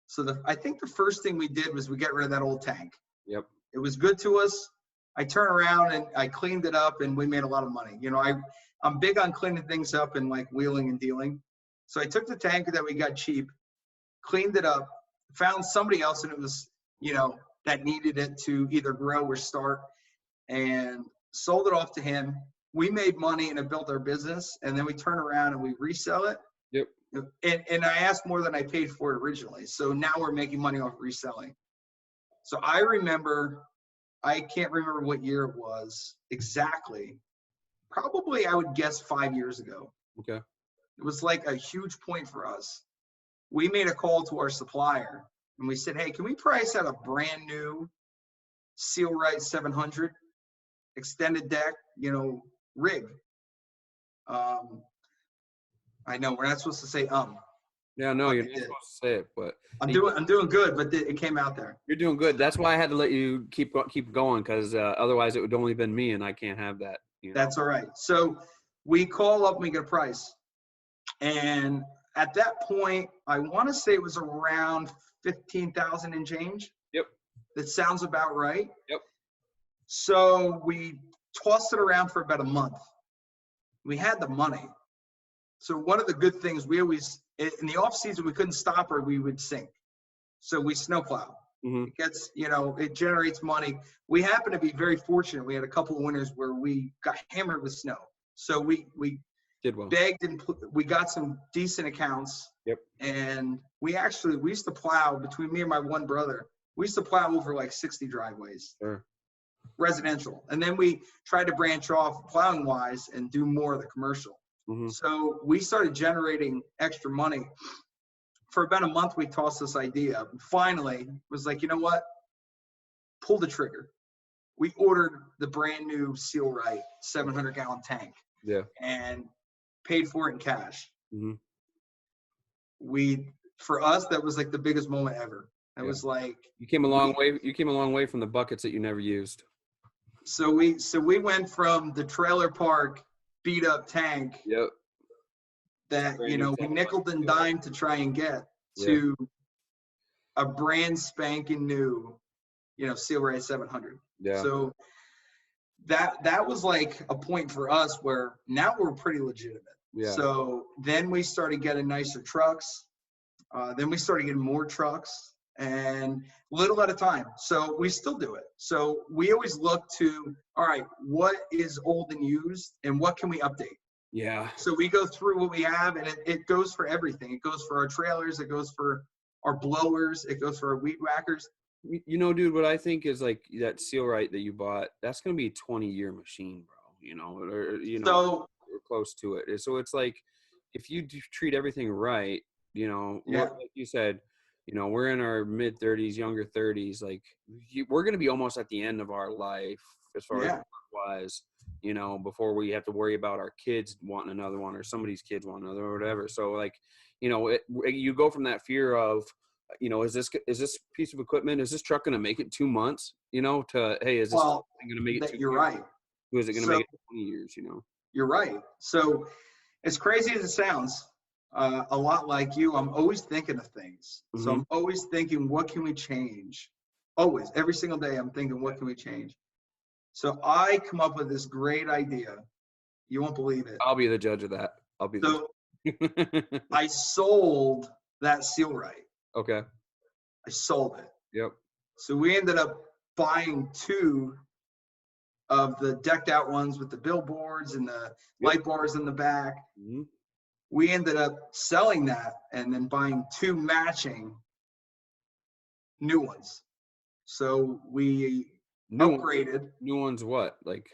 So I think the first thing we did was we got rid of that old tank.
Yep.
It was good to us. I turned around and I cleaned it up, and we made a lot of money. You know, I'm big on cleaning things up and like wheeling and dealing. So I took the tanker that we got cheap, cleaned it up, found somebody else, and it was, you know, that needed it to either grow or start, and sold it off to him. We made money and it built our business, and then we turn around and we resell it.
Yep.
And I asked more than I paid for it originally. So now we're making money off reselling. So I remember, I can't remember what year it was exactly. Probably I would guess 5 years ago.
Okay.
It was like a huge point for us. We made a call to our supplier and we said, hey, can we price out a brand new Sealrite 700 extended deck, you know, rig? I know we're not supposed to say
Yeah, no, you're not supposed to say it, but
I'm doing good, but it came out there.
You're doing good. That's why I had to let you keep going, because otherwise it would only been me, and I can't have that. You know?
That's all right. So we call up and we get a price, and at that point, I want to say it was around 15,000 and change.
Yep.
That sounds about right.
Yep.
So we tossed it around for about a month. We had the money. So one of the good things, we always, in the off season, we couldn't stop or we would sink. So we snowplow.
Mm-hmm.
It gets, you know, it generates money. We happen to be very fortunate. We had a couple of winters where we got hammered with snow. So we
did well.
Begged and we got some decent accounts.
Yep.
And we used to plow, between me and my one brother, we used to plow over like 60 driveways.
Sure.
Residential. And then we tried to branch off plowing wise and do more of the commercial.
Mm-hmm.
So we started generating extra money. For about a month, we tossed this idea. Finally, was like, you know what? Pull the trigger. We ordered the brand new Sealrite 700-gallon tank.
Yeah.
And paid for it in cash.
Mm-hmm.
For us, that was like the biggest moment ever. It was like,
you came a long way. You came a long way from the buckets that you never used.
So we went from the trailer park beat up tank.
Yep.
That, you know, we nickeled and dimed to try and get to a brand spanking new, you know, Sealrite 700.
Yeah.
So that was like a point for us where now we're pretty legitimate.
Yeah.
So then we started getting nicer trucks. Then we started getting more trucks, and little at a time. So we still do it. So we always look to, all right, what is old and used and what can we update?
Yeah.
So we go through what we have, and it goes for everything. It goes for our trailers. It goes for our blowers. It goes for our weed whackers.
You know, dude, what I think is like that Sealrite that you bought, that's going to be a 20-year machine, bro, you know, or, you know,
so,
or close to it. So it's like, if you treat everything right, you know, like you said, you know, we're in our mid 30s, younger 30s, like we're going to be almost at the end of our life as far as wise, you know, before we have to worry about our kids wanting another one or somebody's kids wanting another or whatever. So like, you know, you go from that fear of, you know, is this piece of equipment, is this truck going to make it 2 months, you know, to, hey, is this going to make it 2 years?
You're right.
Or is it going to make it 20 years, you know? You're
right. So as crazy as it sounds, a lot like you, I'm always thinking of things. Mm-hmm. So I'm always thinking, what can we change? Always, every single day, I'm thinking, what can we change? So I come up with this great idea. You won't believe it.
I'll be the judge of that.
I sold that Sealrite.
Okay.
I sold it.
Yep.
So we ended up buying 2 of the decked out ones with the billboards and the light bars in the back. Mm-hmm. We ended up selling that and then buying 2 matching new ones. So we upgraded.
New ones what? Like?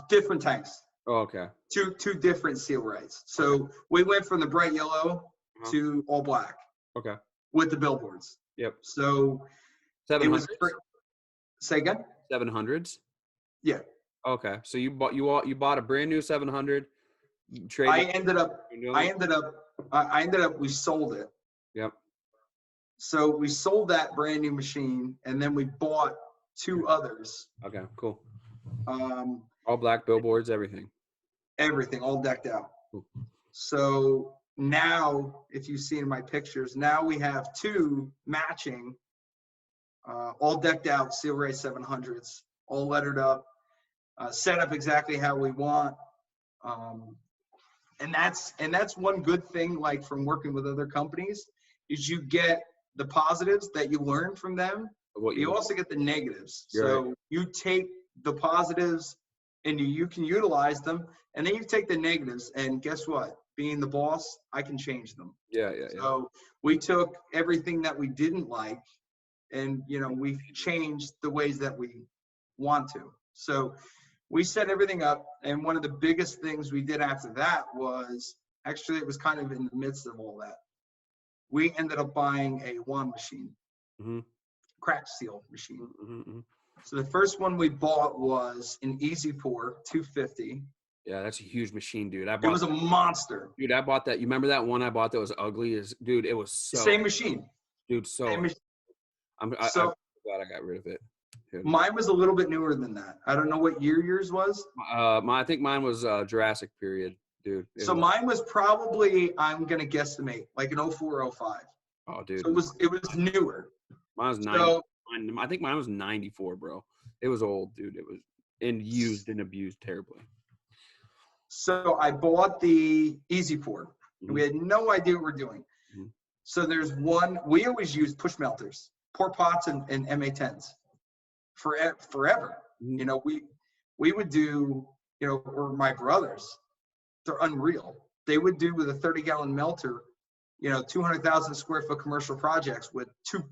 Different tanks.
Oh, okay.
Two different Sealrites. So we went from the bright yellow to all black.
Okay.
With the billboards.
Yep.
So
700s?
Say again?
700s?
Yeah.
Okay. So you bought a brand new 700.
I ended up we sold it.
Yep.
So we sold that brand new machine and then we bought 2 others.
Okay, cool. All black billboards, everything.
Everything, all decked out.
Cool.
So now, if you see in my pictures, now we have 2 matching all decked out, Seal Ray 700s, all lettered up, set up exactly how we want. And that's one good thing, like from working with other companies, is you get the positives that you learn from them. You also get the negatives. So you take the positives and you can utilize them, and then you take the negatives, and guess what? Being the boss, I can change them. So we took everything that we didn't like, and we changed the ways that we want to. So we set everything up, and one of the biggest things we did after that was, actually it was kind of in the midst of all that, we ended up buying a Vaughan machine, crack seal machine. So the first one we bought was an Easy Pour 250.
Yeah, that's a huge machine, dude.
It was a monster.
Dude, I bought that. You remember that one I bought that was ugly? Dude, it was so.
Same machine.
Dude, so. I'm glad I got rid of it. Dude.
Mine was a little bit newer than that. I don't know what year yours was.
I think mine was Jurassic period, dude.
Mine was probably, I'm gonna guesstimate, like an 04, 05.
Oh, dude.
So it was newer.
Mine was 90. I think mine was 94, bro. It was old, dude. It was used and abused terribly. So I bought the Easy Pour. We had no idea what we're doing. So there's one, we always use push melters, pour pots and MA10s forever. We would do, or my brothers, they're unreal. They would do with a 30-gallon melter, 200,000 square foot commercial projects with 2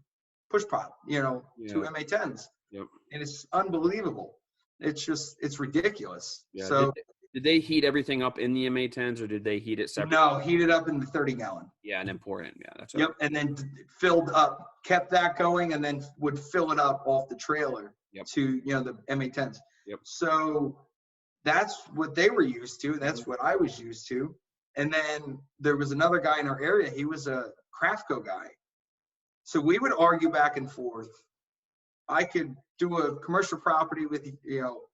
push pot, 2 MA10s. And it's unbelievable. It's ridiculous. So did they heat everything up in the MA10s, or did they heat it separately?
No, heat it up in the 30-gallon.
Yeah, and then pour it in. Yeah, that's
right. And then filled up, kept that going, and then would fill it up off the trailer to the MA10s. So that's what they were used to. That's what I was used to. And then there was another guy in our area. He was a Craftco guy. So we would argue back and forth. I could do a commercial property with,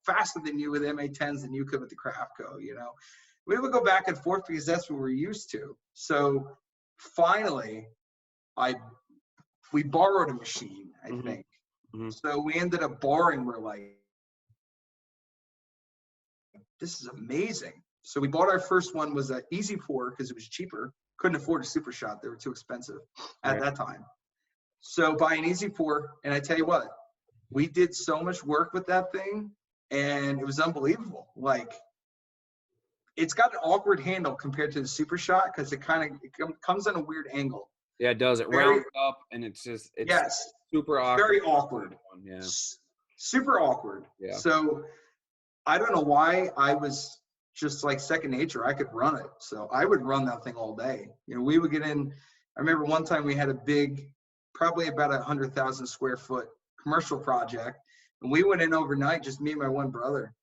faster than you with MA10s than you could with the Craftco, We would go back and forth because that's what we're used to. So finally, we borrowed a machine, I think. So we ended up borrowing, we're like, this is amazing. So we bought our first one, was an Easy Pour because it was cheaper. Couldn't afford a Super Shot. They were too expensive at that time. So buy an Easy Pour, and I tell you what, we did so much work with that thing, and it was unbelievable. Like, it's got an awkward handle compared to the Super Shot because it comes on a weird angle.
Yeah, it does. It rounds up, and it's super awkward.
Very awkward.
Yeah.
Super awkward. Yeah. So I don't know why. I was just like second nature. I could run it. So I would run that thing all day. We would get in. I remember one time we had a big, probably about 100,000 square foot commercial project, and we went in overnight, just me and my one brother.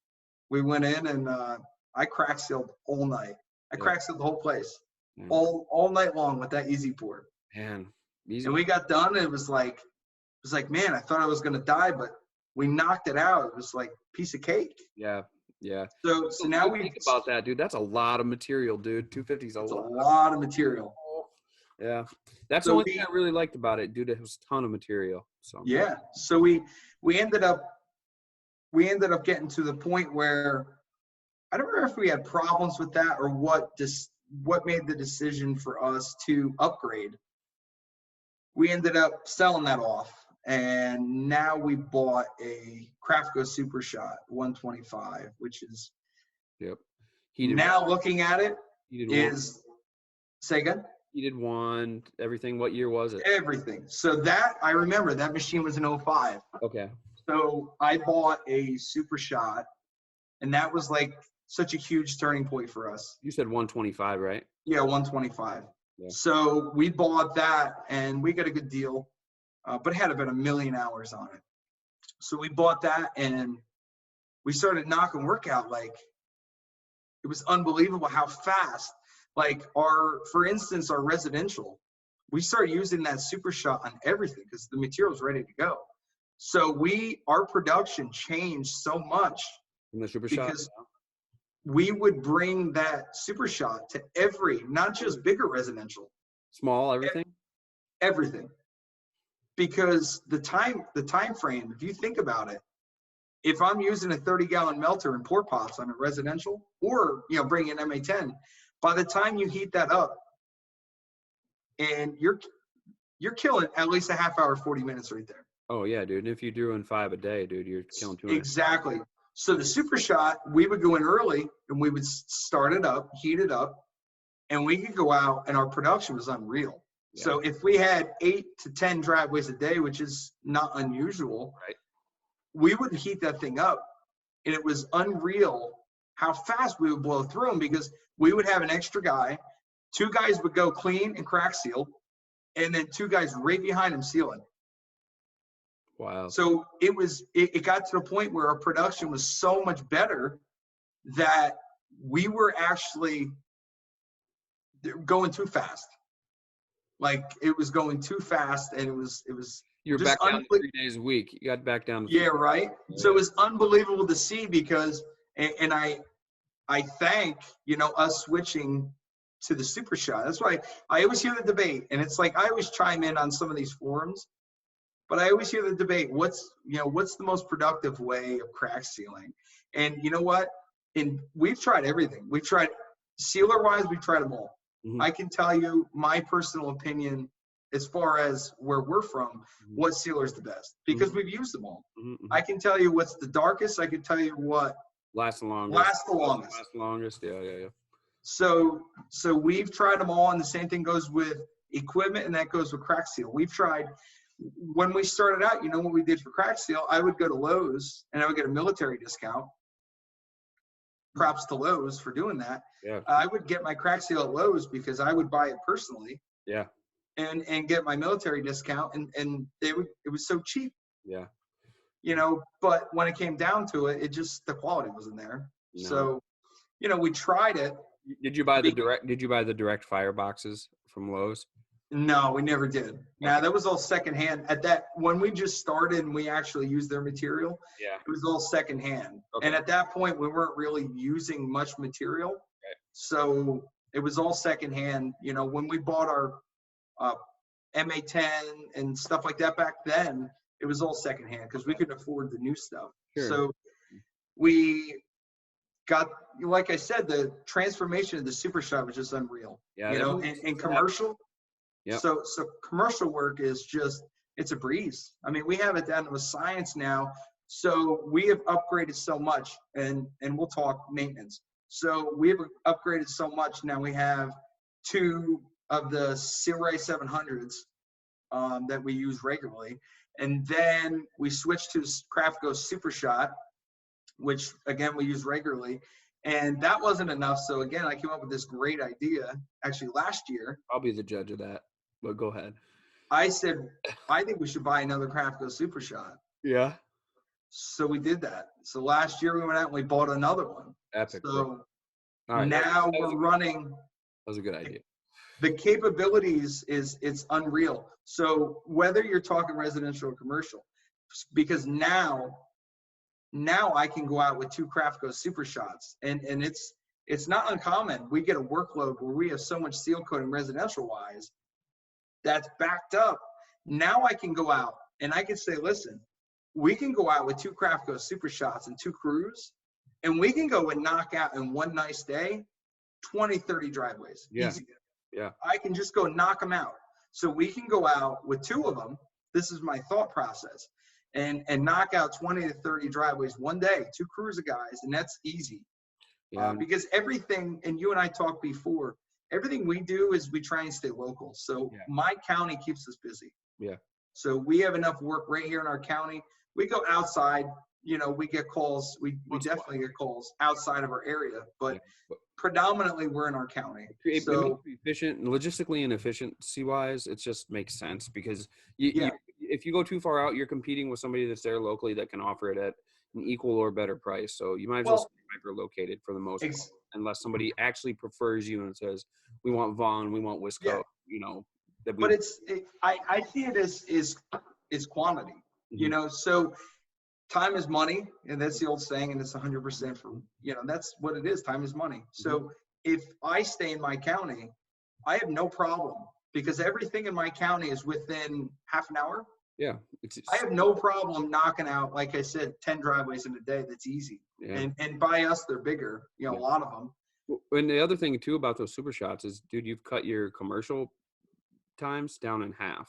We went in, and I crack sealed all night. I crack sealed the whole place all night long with that Easy Pour.
Man,
and we got done, and it was like, man, I thought I was gonna die, but we knocked it out. It was like a piece of cake.
Yeah.
So now we
think about that, dude. That's a lot of material, dude. 250 is a
lot of material.
Yeah, that's the only thing I really liked about it, dude. It was a ton of material. So
yeah, so we ended up getting to the point where I don't remember if we had problems with that or what made the decision for us to upgrade. We ended up selling that off, and now we bought a Craftco Super Shot 125, which is now looking at it is say again.
Heated one, everything. What year was it?
Everything. So that, I remember that machine was an 05.
Okay.
So I bought a Super Shot, and that was like such a huge turning point for us.
You said 125, right?
Yeah, 125.
Yeah.
So we bought that, and we got a good deal, but it had about 1 million hours on it. So we bought that, and we started knocking work out. Like, it was unbelievable how fast. Like for instance, our residential, we started using that Super Shot on everything because the material was ready to go. So our production changed so much
from the Super Shot
because we would bring that Super Shot to not just bigger residential.
Small, everything?
Everything. because the time frame, if you think about it, if I'm using a 30-gallon melter and pour pots on a residential, or bringing an MA10, by the time you heat that up, and you're killing at least a half hour, 40 minutes right there.
Oh yeah, dude. If you drew in 5 a day, dude, you're killing 200.
Exactly. So the super shot, we would go in early and we would start it up, heat it up, and we could go out, and our production was unreal. Yeah. So if we had 8 to 10 driveways a day, which is not unusual,
right,
we would heat that thing up, and it was unreal how fast we would blow through them, because we would have an extra guy. 2 guys would go clean and crack seal, and then 2 guys right behind them sealing.
Wow.
So it got to the point where our production was so much better that we were actually going too fast. Like, it was going too fast, and it was
you were back down to 3 days a week. You got back down to
yeah, right. Yeah. So it was unbelievable to see, because and I thank us switching to the super shot. That's why I always hear the debate, and it's like I always chime in on some of these forums, but I always hear the debate, what's the most productive way of crack sealing? And you know what? And we've tried everything. We've tried sealer wise, we've tried them all. Mm-hmm. I can tell you my personal opinion as far as where we're from, mm-hmm. what sealer is the best, because mm-hmm. we've used them all. Mm-hmm. I can tell you what's the darkest. I can tell you what
lasts the longest.
Lasts the longest. Yeah. So we've tried them all, and the same thing goes with equipment, and that goes with crack seal. We've tried. When we started out, what we did for crack seal, I would go to Lowe's and I would get a military discount. Props to Lowe's for doing that.
Yeah.
I would get my crack seal at Lowe's because I would buy it personally.
Yeah.
And get my military discount, and it was so cheap.
Yeah.
But when it came down to it, the quality wasn't there. No. So, we tried it.
Did you buy the direct fire boxes from Lowe's?
No, we never did. Now, that was all secondhand. When we just started and we actually used their material,
yeah,
it was all secondhand. Okay. And at that point, we weren't really using much material.
Right.
So it was all secondhand. When we bought our MA10 and stuff like that back then, it was all secondhand because we couldn't afford the new stuff.
Sure.
So we got, like I said, the transformation of the super shot was just unreal.
Yeah.
And commercial.
Yep.
So commercial work is it's a breeze. I mean, we have it down to a science now. So we have upgraded so much, and we'll talk maintenance. So we have upgraded so much now. We have 2 of the Sealray 700s that we use regularly, and then we switched to Craftco Super Shot, which again we use regularly. And that wasn't enough. So again, I came up with this great idea actually last year.
I'll be the judge of that, but go ahead.
I said, I think we should buy another Craftco Super Shot.
Yeah.
So we did that. So last year we went out and we bought another one.
Epic.
So
right,
now we're running.
That was a good idea.
The capabilities it's unreal. So whether you're talking residential or commercial, because now I can go out with 2 Craftco Super Shots, and it's not uncommon. We get a workload where we have so much seal coating residential wise that's backed up. Now I can go out and I can say, listen, we can go out with 2 Craftco Super Shots and 2 crews, and we can go and knock out in one nice day 20, 30 driveways.
Yeah.
Easy.
Yeah.
I can just go knock them out. So we can go out with 2 of them. This is my thought process. And knock out 20 to 30 driveways one day, 2 crews of guys, and that's easy.
Yeah.
Because everything, and you and I talked before, everything we do is we try and stay local. So
yeah.
My county keeps us busy.
Yeah.
So we have enough work right here in our county. We go outside, we get calls. We definitely get calls outside of our area, but predominantly we're in our county.
So efficient and logistically and efficiency-wise, it just makes sense because if you go too far out, you're competing with somebody that's there locally that can offer it at an equal or better price. So you might as well stay hyper-located for the most part, unless somebody actually prefers you and says, we want Vaughan, we want Wisco,
But I see it as quantity,
mm-hmm.
So time is money, and that's the old saying, and it's 100% for, that's what it is. Time is money. Mm-hmm. So if I stay in my county, I have no problem because everything in my county is within half an hour.
Yeah.
I have no problem knocking out, like I said, 10 driveways in a day. That's easy.
Yeah.
And by us, they're bigger, you know,
Yeah.
a lot of them.
And the other thing too about those super shots is, dude, you've cut your commercial times down in half.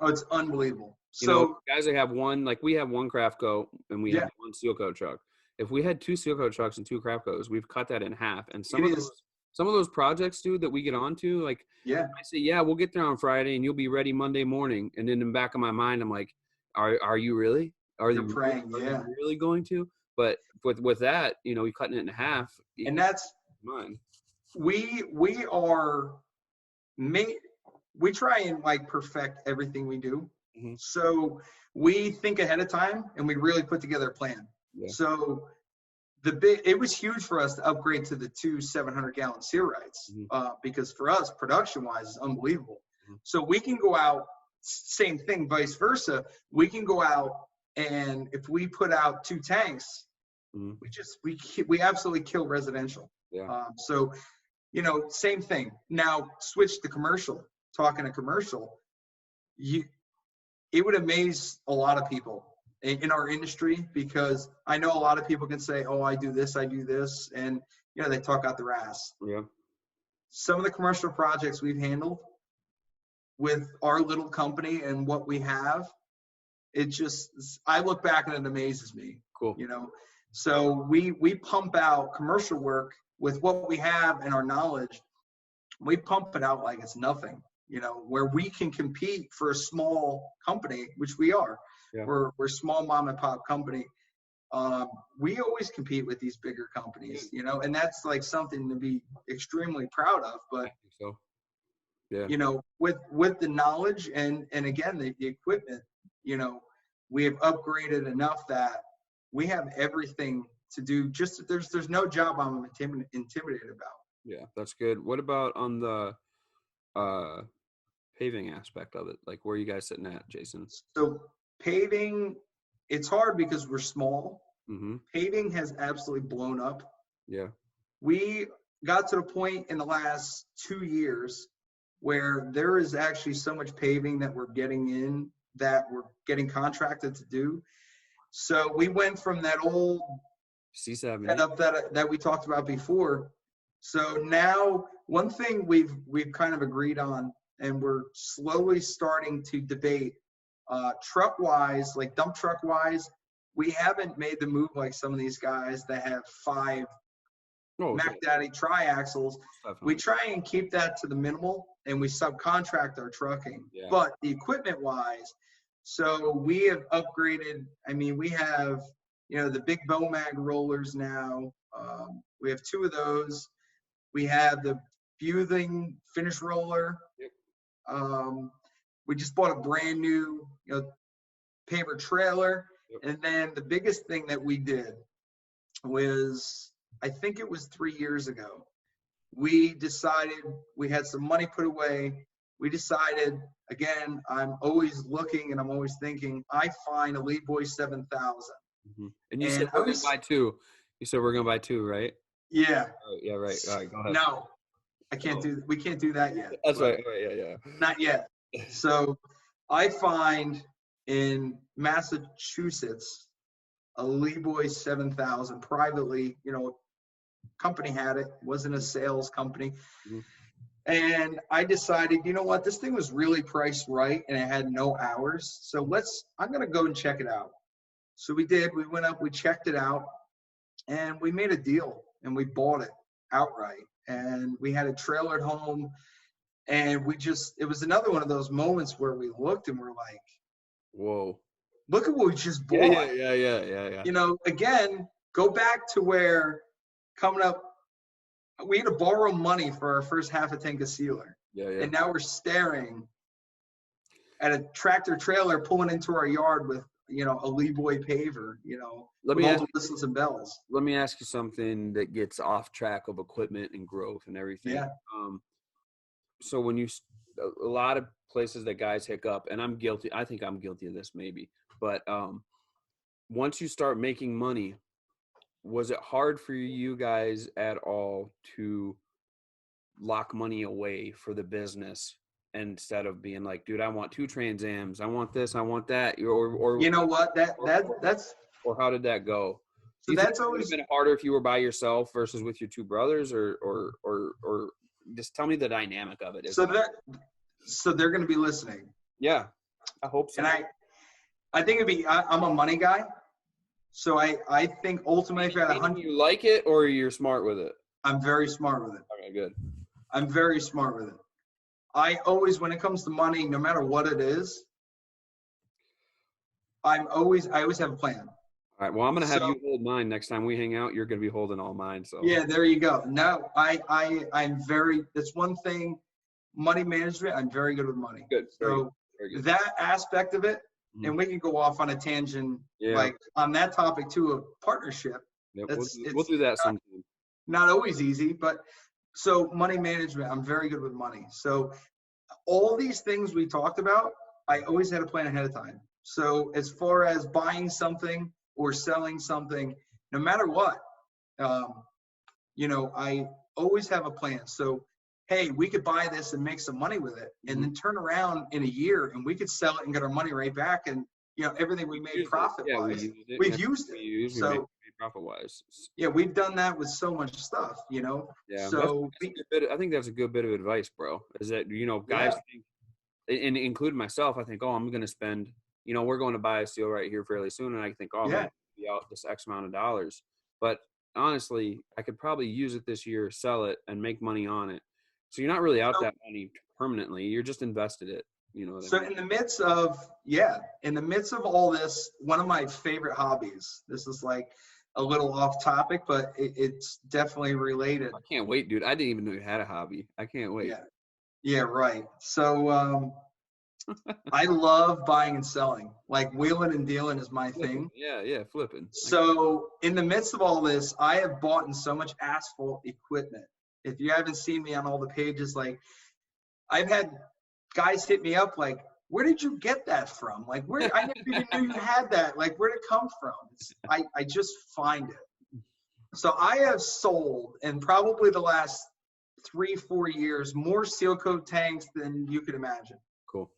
Oh, it's unbelievable.
You know,
So,
guys that have one, like we have one craft coat and we
yeah,
have one seal coat truck. If we had 2 seal coat trucks and 2 craft coats, we've cut that in half. And
it is.
some of those projects, dude, that we get onto, like
Yeah,
I say, yeah, we'll get there on Friday and you'll be ready Monday morning. And then in the back of my mind, I'm like, are you really? Are
you're
you
praying.
are
Yeah.
you really going to? But with that, you know, you're cutting it in half.
And that's,
Mine.
we are made, we try and like perfect everything we do.
Mm-hmm.
So we think ahead of time and we really put together a plan.
Yeah.
So it was huge for us to upgrade to the 2 700-gallon seal rights, because for us, production wise, is unbelievable. So we can go out, same thing, vice versa. We can go out, and if we put out 2 tanks, we absolutely kill residential.
Yeah.
So, you know, same thing. Now switch to commercial. Talking to commercial, it would amaze a lot of people in our industry, because I know a lot of people can say, oh, I do this, and you know, they talk out their ass.
Yeah.
Some of the commercial projects we've handled with our little company and what we have, I look back and it amazes me.
Cool.
You know, so we pump out commercial work with what we have and our knowledge. We pump it out like it's nothing, you know, where we can compete for a small company, which we are.
Yeah.
We're small mom and pop company. We always compete with these bigger companies, you know, and that's like something to be extremely proud of. But
I think so. Yeah.
you know, with the knowledge and again the equipment, you know, we have upgraded enough that we have everything to do. Just there's no job I'm intimidated about.
Yeah, that's good. What about on the paving aspect of it? Like, where are you guys sitting at, Jason?
So paving, it's hard because we're small.
Mm-hmm.
Paving has absolutely blown up.
Yeah.
We got to the point in the last 2 years where there is actually so much paving that we're getting in that we're getting contracted to do. So we went from that old
C7
setup that we talked about before. So now one thing we've kind of agreed on, and we're slowly starting to debate, truck wise, like dump truck wise, we haven't made the move like some of these guys that have 5 Mac Daddy triaxles. We try and keep that to the minimal, and we subcontract our trucking.
Yeah.
But the equipment wise, so we have upgraded. I mean, we have, you know, the big Bomag rollers now. We have 2 of those. We have the Buthing finish roller.
Yep.
We just bought a brand new, you know, paver trailer.
Yep.
And then the biggest thing that we did was, I think it was 3 years ago, we decided, we had some money put away. We decided, again, I'm always looking and I'm always thinking, I find a Lead Boy 7000.
Mm-hmm. And you said we're going to buy 2. You said we're going to buy 2, right?
Yeah.
Oh, yeah, right. All right, go ahead.
No, we can't do that yet.
That's right. Yeah.
Not yet. So I find in Massachusetts a Lead Boy 7000 privately, you know, company had it, wasn't a sales company. Mm-hmm. And I decided, you know what, this thing was really priced right and it had no hours. So I'm going to go and check it out. So we did. We went up, we checked it out, and we made a deal and we bought it outright. And we had a trailer at home, and it was another one of those moments where we looked and we're like,
whoa,
look at what we just bought.
Yeah.
You know, again, go back to where coming up, we had to borrow money for our first half a tank of sealer.
Yeah.
And now we're staring at a tractor trailer pulling into our yard with, you know, a Lead Boy paver, you know, with all the whistles and bells.
Let me ask you something that gets off track of equipment and growth and everything.
Yeah.
So when a lot of places that guys hiccup, and I'm guilty, I think I'm guilty of this maybe, but once you start making money, was it hard for you guys at all to lock money away for the business instead of being like, dude, I want 2 Trans Ams, I want this, I want that, or
You know what? That's
or how did that go?
so
Do you think
that's
it would
always
have been harder if you were by yourself versus with your 2 brothers, or just tell me the dynamic of it?
so they're going to be listening.
Yeah, I hope so.
And I think I'm a money guy. So I think ultimately if I had 100,
you like it or you're smart with it?
I'm very smart with it.
Okay, good.
I'm very smart with it. I always, when it comes to money, no matter what it is, I always have a plan.
All right. Well, I'm going to have you hold mine next time we hang out. You're going to be holding all mine. So
yeah, there you go. No, I'm very, that's one thing, money management. I'm very good with money.
Good.
So
very good.
That aspect of it, and we can go off on a tangent, like on that topic too, of partnership.
Yeah, we'll do that sometime.
Not always easy, but so money management, I'm very good with money. So all these things we talked about, I always had a plan ahead of time. So as far as buying something or selling something, no matter what, I always have a plan. So, hey, we could buy this and make some money with it, and then turn around in a year and we could sell it and get our money right back. And, everything we made profit-wise, we've used it. So
profit-wise.
Yeah, we've done that with so much stuff, Yeah. So
I think that's a good bit of advice, bro. Is that guys think, and including myself, I think, oh, I'm going to spend. We're going to buy a seal right here fairly soon, and I think, oh, man, be out this X amount of dollars. But honestly, I could probably use it this year, sell it, and make money on it. So you're not really out that money permanently. You're just invested it.
So in the midst of all this, one of my favorite hobbies. This is like a little off topic, but it's definitely related.
I can't wait, dude. I didn't even know you had a hobby. I can't wait.
Yeah, right. So I love buying and selling. Like wheeling and dealing is my thing.
Yeah, flipping.
So in the midst of all this, I have bought in so much asphalt equipment. If you haven't seen me on all the pages, like I've had guys hit me up like, where did you get that from? Like, where? I never even knew you had that. Like, where'd it come from? I just find it. So I have sold in probably the last 3-4 years more seal coat tanks than you could imagine.
Cool.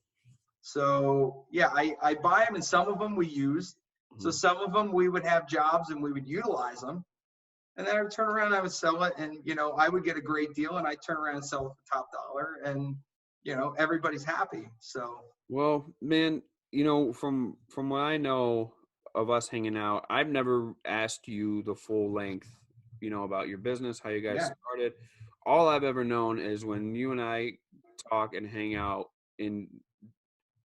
So yeah, I buy them, and some of them we used. So some of them we would have jobs and we would utilize them, and then I would turn around and I would sell it, and I would get a great deal, and I'd turn around and sell it for top dollar, and everybody's happy. So
well, man, from what I know of us hanging out, I've never asked you the full length, about your business, how you guys started. All I've ever known is when you and I talk and hang out, and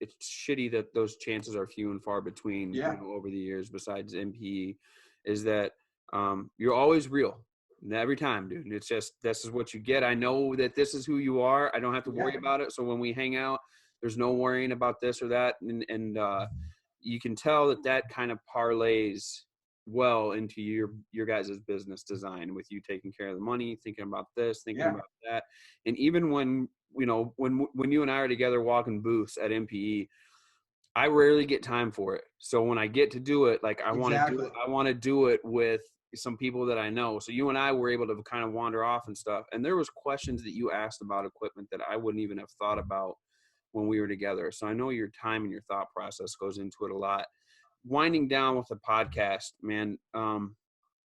it's shitty that those chances are few and far between over the years, besides MPE, is that you're always real. Every time, dude. It's just, this is what you get. I know that this is who you are. I don't have to worry about it. So when we hang out, there's no worrying about this or that. And you can tell that kind of parlays well into your guys' business design, with you taking care of the money, thinking about this, thinking about that. And even when you and I are together walking booths at MPE, I rarely get time for it. So when I get to do it, like I want to do it with some people that I know. So you and I were able to kind of wander off and stuff. And there was questions that you asked about equipment that I wouldn't even have thought about when we were together. So I know your time and your thought process goes into it a lot. Winding down with the podcast, man,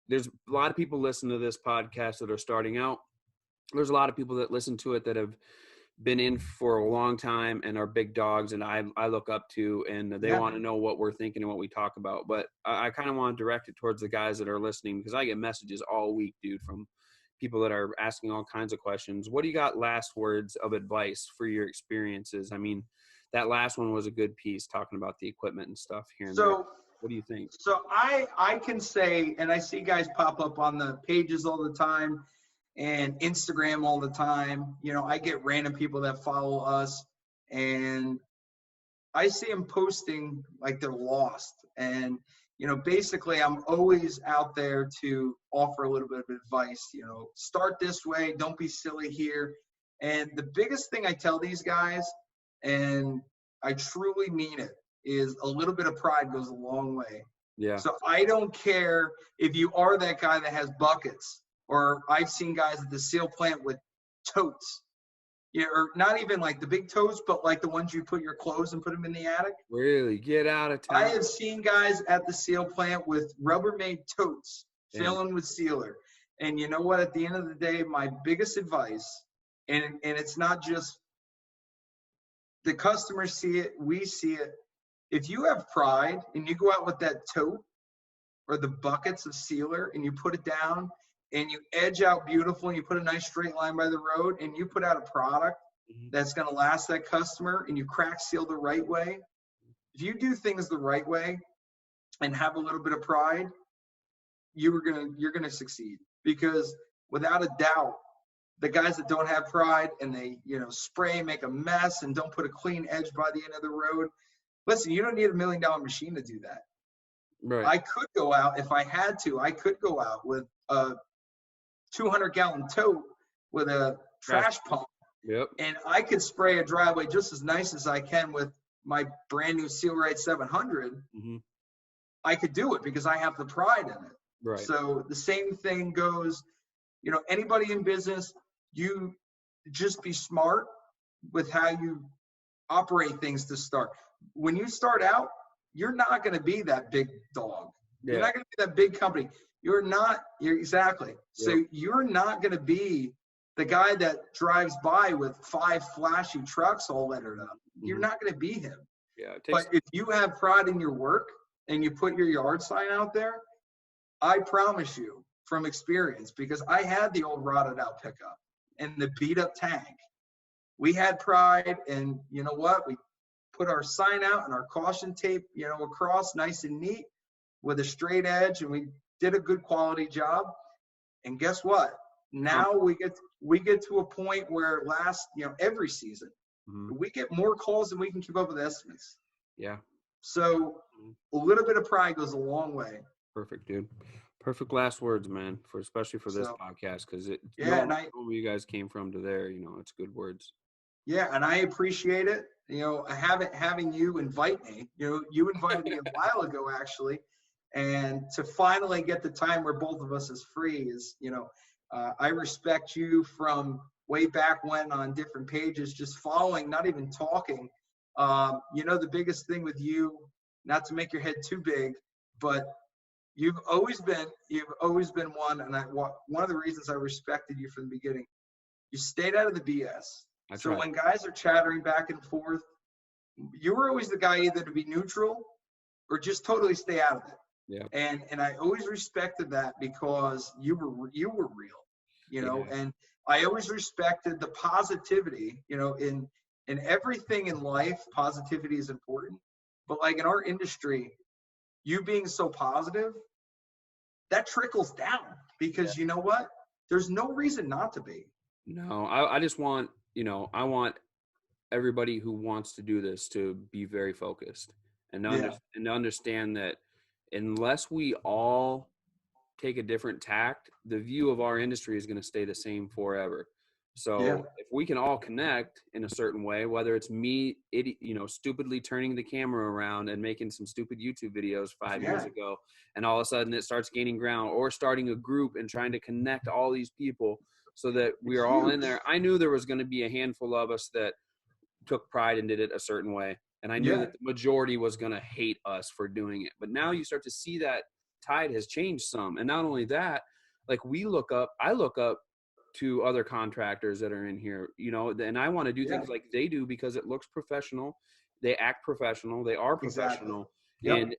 there's a lot of people listening to this podcast that are starting out. There's a lot of people that listen to it that have been in for a long time and are big dogs, and I look up to, and they want to know what we're thinking and what we talk about. But I kind of want to direct it towards the guys that are listening, because I get messages all week, dude, from people that are asking all kinds of questions. What do you got last words of advice for your experiences? I mean, that last one was a good piece, talking about the equipment and stuff here and there. What do you think?
So I can say, and I see guys pop up on the pages all the time and Instagram all the time. I get random people that follow us, and I see them posting like they're lost. And, basically I'm always out there to offer a little bit of advice. Start this way, don't be silly here. And the biggest thing I tell these guys, and I truly mean it, is a little bit of pride goes a long way.
Yeah.
So I don't care if you are that guy that has buckets, or I've seen guys at the seal plant with totes. Yeah, or not even like the big totes, but like the ones you put your clothes and put them in the attic.
Really? Get out of
I
town.
have seen guys at the seal plant with Rubbermaid totes
Yeah.
filling with sealer. And you know what? At the end of the day, my biggest advice, and it's not just the customers see it, we see it. If you have pride and you go out with that tote or the buckets of sealer and you put it down and you edge out beautiful and you put a nice straight line by the road and you put out a product that's going to last that customer and you crack seal the right way, if you do things the right way and have a little bit of pride, you're gonna succeed. Because without a doubt, the guys that don't have pride and they spray, make a mess, and don't put a clean edge by the end of the road, listen, you don't need $1 million machine to do that.
Right.
I could go out if I had to. I could go out with a 200-gallon tote with a trash pump.
Yep.
And I could spray a driveway just as nice as I can with my brand new Seal-Rite 700.
Mm-hmm.
I could do it because I have the pride in it.
Right.
So the same thing goes, anybody in business, you just be smart with how you operate things to start. When you start out, you're not going to be that big dog. Yeah. You're not going to be that big company. You're exactly. Yep. So you're not going to be the guy that drives by with 5 flashy trucks all lettered up. Mm-hmm. You're not going to be him.
Yeah.
But if you have pride in your work and you put your yard sign out there, I promise you from experience, because I had the old rotted out pickup and the beat up tank. We had pride, and you know what? We put our sign out and our caution tape, across nice and neat with a straight edge, and we did a good quality job. And guess what? Now we get to a point where every season, mm-hmm. we get more calls than we can keep up with estimates.
Yeah.
So a little bit of pride goes a long way.
Perfect, dude. Perfect last words, man, especially for this podcast, because where you guys came from to there, it's good words.
Yeah, and I appreciate it. Having you invite me. You invited me a while ago, actually, and to finally get the time where both of us is free is, I respect you from way back when on different pages, just following, not even talking. The biggest thing with you, not to make your head too big, but you've always been one, and one of the reasons I respected you from the beginning, you stayed out of the BS. That's so right. When guys are chattering back and forth, you were always the guy either to be neutral or just totally stay out of it.
Yeah.
And I always respected that because you were real, and I always respected the positivity, in everything in life, positivity is important. But like in our industry, you being so positive, that trickles down because you know what? There's no reason not to be.
No, I just want, I want everybody who wants to do this to be very focused and to understand that unless we all take a different tact, the view of our industry is going to stay the same forever. So if we can all connect in a certain way, whether it's me, stupidly turning the camera around and making some stupid YouTube videos 5 years ago, and all of a sudden it starts gaining ground, or starting a group and trying to connect all these people so that we are all in there. I knew there was going to be a handful of us that took pride and did it a certain way. And I knew that the majority was going to hate us for doing it. But now you start to see that tide has changed some. And not only that, like I look up to other contractors that are in here, and I want to do things like they do because it looks professional. They act professional. They are professional. Exactly. And,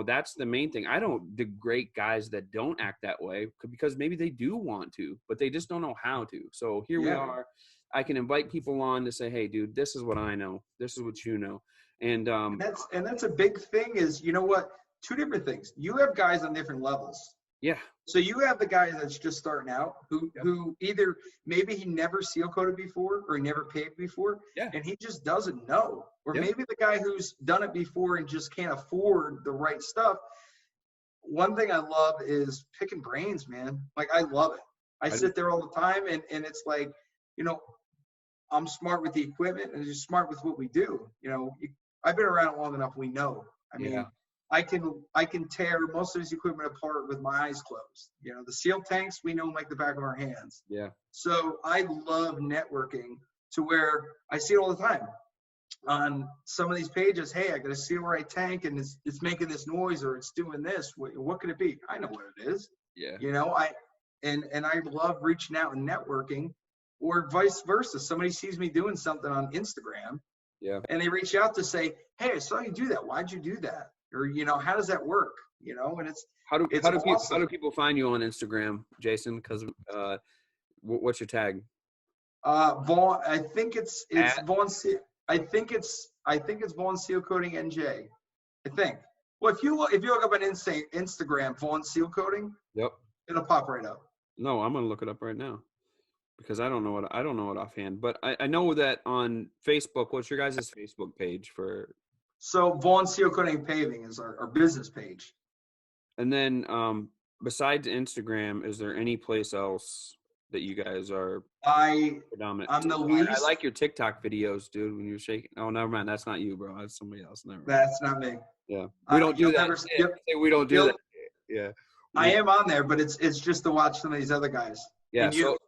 that's the main thing. I don't degrade guys that don't act that way because maybe they do want to, but they just don't know how to. So here we are. I can invite people on to say, hey, dude, this is what I know. This is what you know. And that's a big thing is, you know what? 2 different things. You have guys on different levels. Yeah. So you have the guy that's just starting out who either maybe he never seal coated before or he never paved before and he just doesn't know. Or maybe the guy who's done it before and just can't afford the right stuff. One thing I love is picking brains, man. Like I love it. I sit there all the time and it's like, I'm smart with the equipment and just smart with what we do. I've been around long enough. We know. I mean, I can tear most of his equipment apart with my eyes closed. The seal tanks, we know them like the back of our hands. Yeah. So I love networking
to where I see it all the time on some of these pages. Hey, I got a seal right tank and it's making this noise or it's doing this. What could it be? I know what it is.
Yeah.
You know, I love reaching out and networking, or vice versa. Somebody sees me doing something on Instagram,
Yeah.
and they reach out to say, hey, I saw you do that. Why'd you do that? Or, you know, how does that work? You know, and
How do
awesome.
people find you on Instagram, Jason? Because what's your tag?
Vaughan, I think it's
At?
Vaughan. I think it's Vaughan Sealcoating NJ. I think. Well, if you look up on Instagram, Vaughan Sealcoating,
Yep.
it'll pop right up.
No, I'm gonna look it up right now because I don't know it offhand. But I know that on Facebook. What's your guys' Facebook page for?
So Vaughan Sealcoating Paving is our business page.
And then besides Instagram, is there any place else that you guys are predominant?
I'm the least.
I like your TikTok videos, dude. When you're shaking. Oh, never mind. That's not you, bro. That's somebody else. Never mind.
That's not me.
Yeah, we don't do that. We don't do that. Yeah,
I am on there, but it's just to watch some of these other guys.
Yeah. So,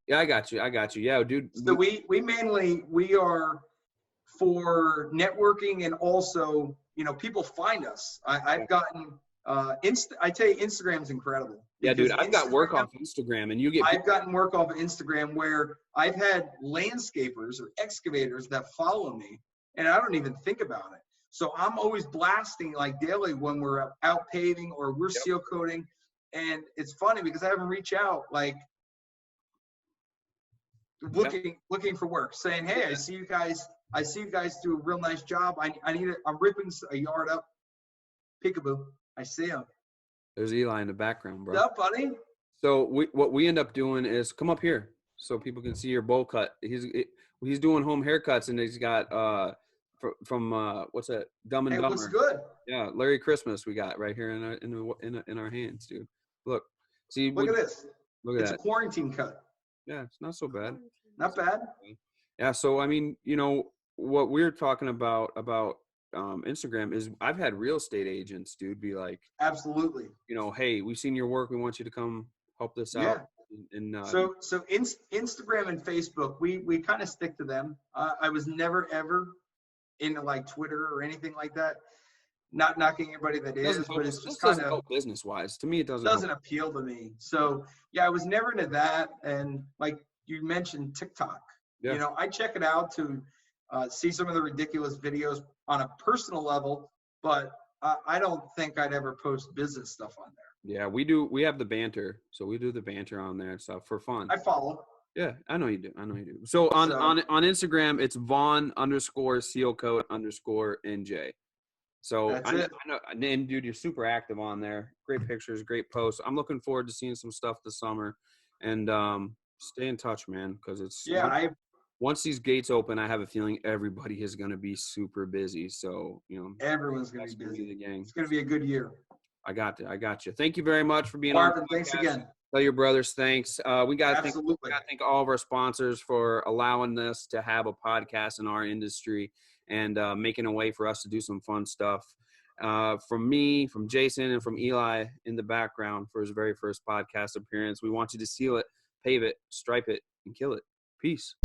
yeah, I got you. Yeah, dude.
So we are for networking, and also, you know, people find us. I've gotten I tell you, Instagram's incredible.
Yeah, dude, I've got work off Instagram, and I've
gotten work off of Instagram where I've had landscapers or excavators that follow me, and I don't even think about it. So I'm always blasting like daily when we're out paving or we're seal coating. And it's funny because I have them reach out like looking for work, saying, hey, I see you guys do a real nice job. I'm ripping a yard up. Peekaboo. I see him.
There's Eli in the background, bro.
What's up, buddy?
So what we end up doing is come up here so people can see your bowl cut. He's doing home haircuts, and he's got from what's that? Dumb and Dumber.
Looks good.
Yeah, Larry Christmas we got right here in our hands, dude. Look, see.
Look at this.
Look at that.
It's a quarantine cut.
Yeah, it's not so bad.
Not bad.
Yeah, so I mean, you know what we're talking about Instagram is I've had real estate agents, dude, be like,
absolutely.
You know, hey, we've seen your work. We want you to come help this out. And
so Instagram and Facebook, we kind of stick to them. I was never ever into like Twitter or anything like that. Not knocking everybody that is, but it's just kind of
business wise. To me, it
doesn't appeal to me. So yeah, I was never into that. And like you mentioned, TikTok. Yeah. You know, I check it out to see some of the ridiculous videos on a personal level, but I don't think I'd ever post business stuff on there.
Yeah, we do. We have the banter, so we do the banter on there and stuff for fun.
I follow.
Yeah, I know you do. So on Instagram, it's Vaughan_Sealcoat_NJ. So I know, and dude, you're super active on there. Great pictures, great posts. I'm looking forward to seeing some stuff this summer, and stay in touch, man, because it's once these gates open, I have a feeling everybody is going to be super busy. So you know,
everyone's going to be busy.
The gang.
It's going to be a good year.
I got you. Thank you very much for being
Marvin,
on.
Thanks again.
Tell your brothers thanks. We got to thank all of our sponsors for allowing us to have a podcast in our industry and making a way for us to do some fun stuff. From me, from Jason, and from Eli in the background for his very first podcast appearance, we want you to seal it, pave it, stripe it, and kill it. Peace.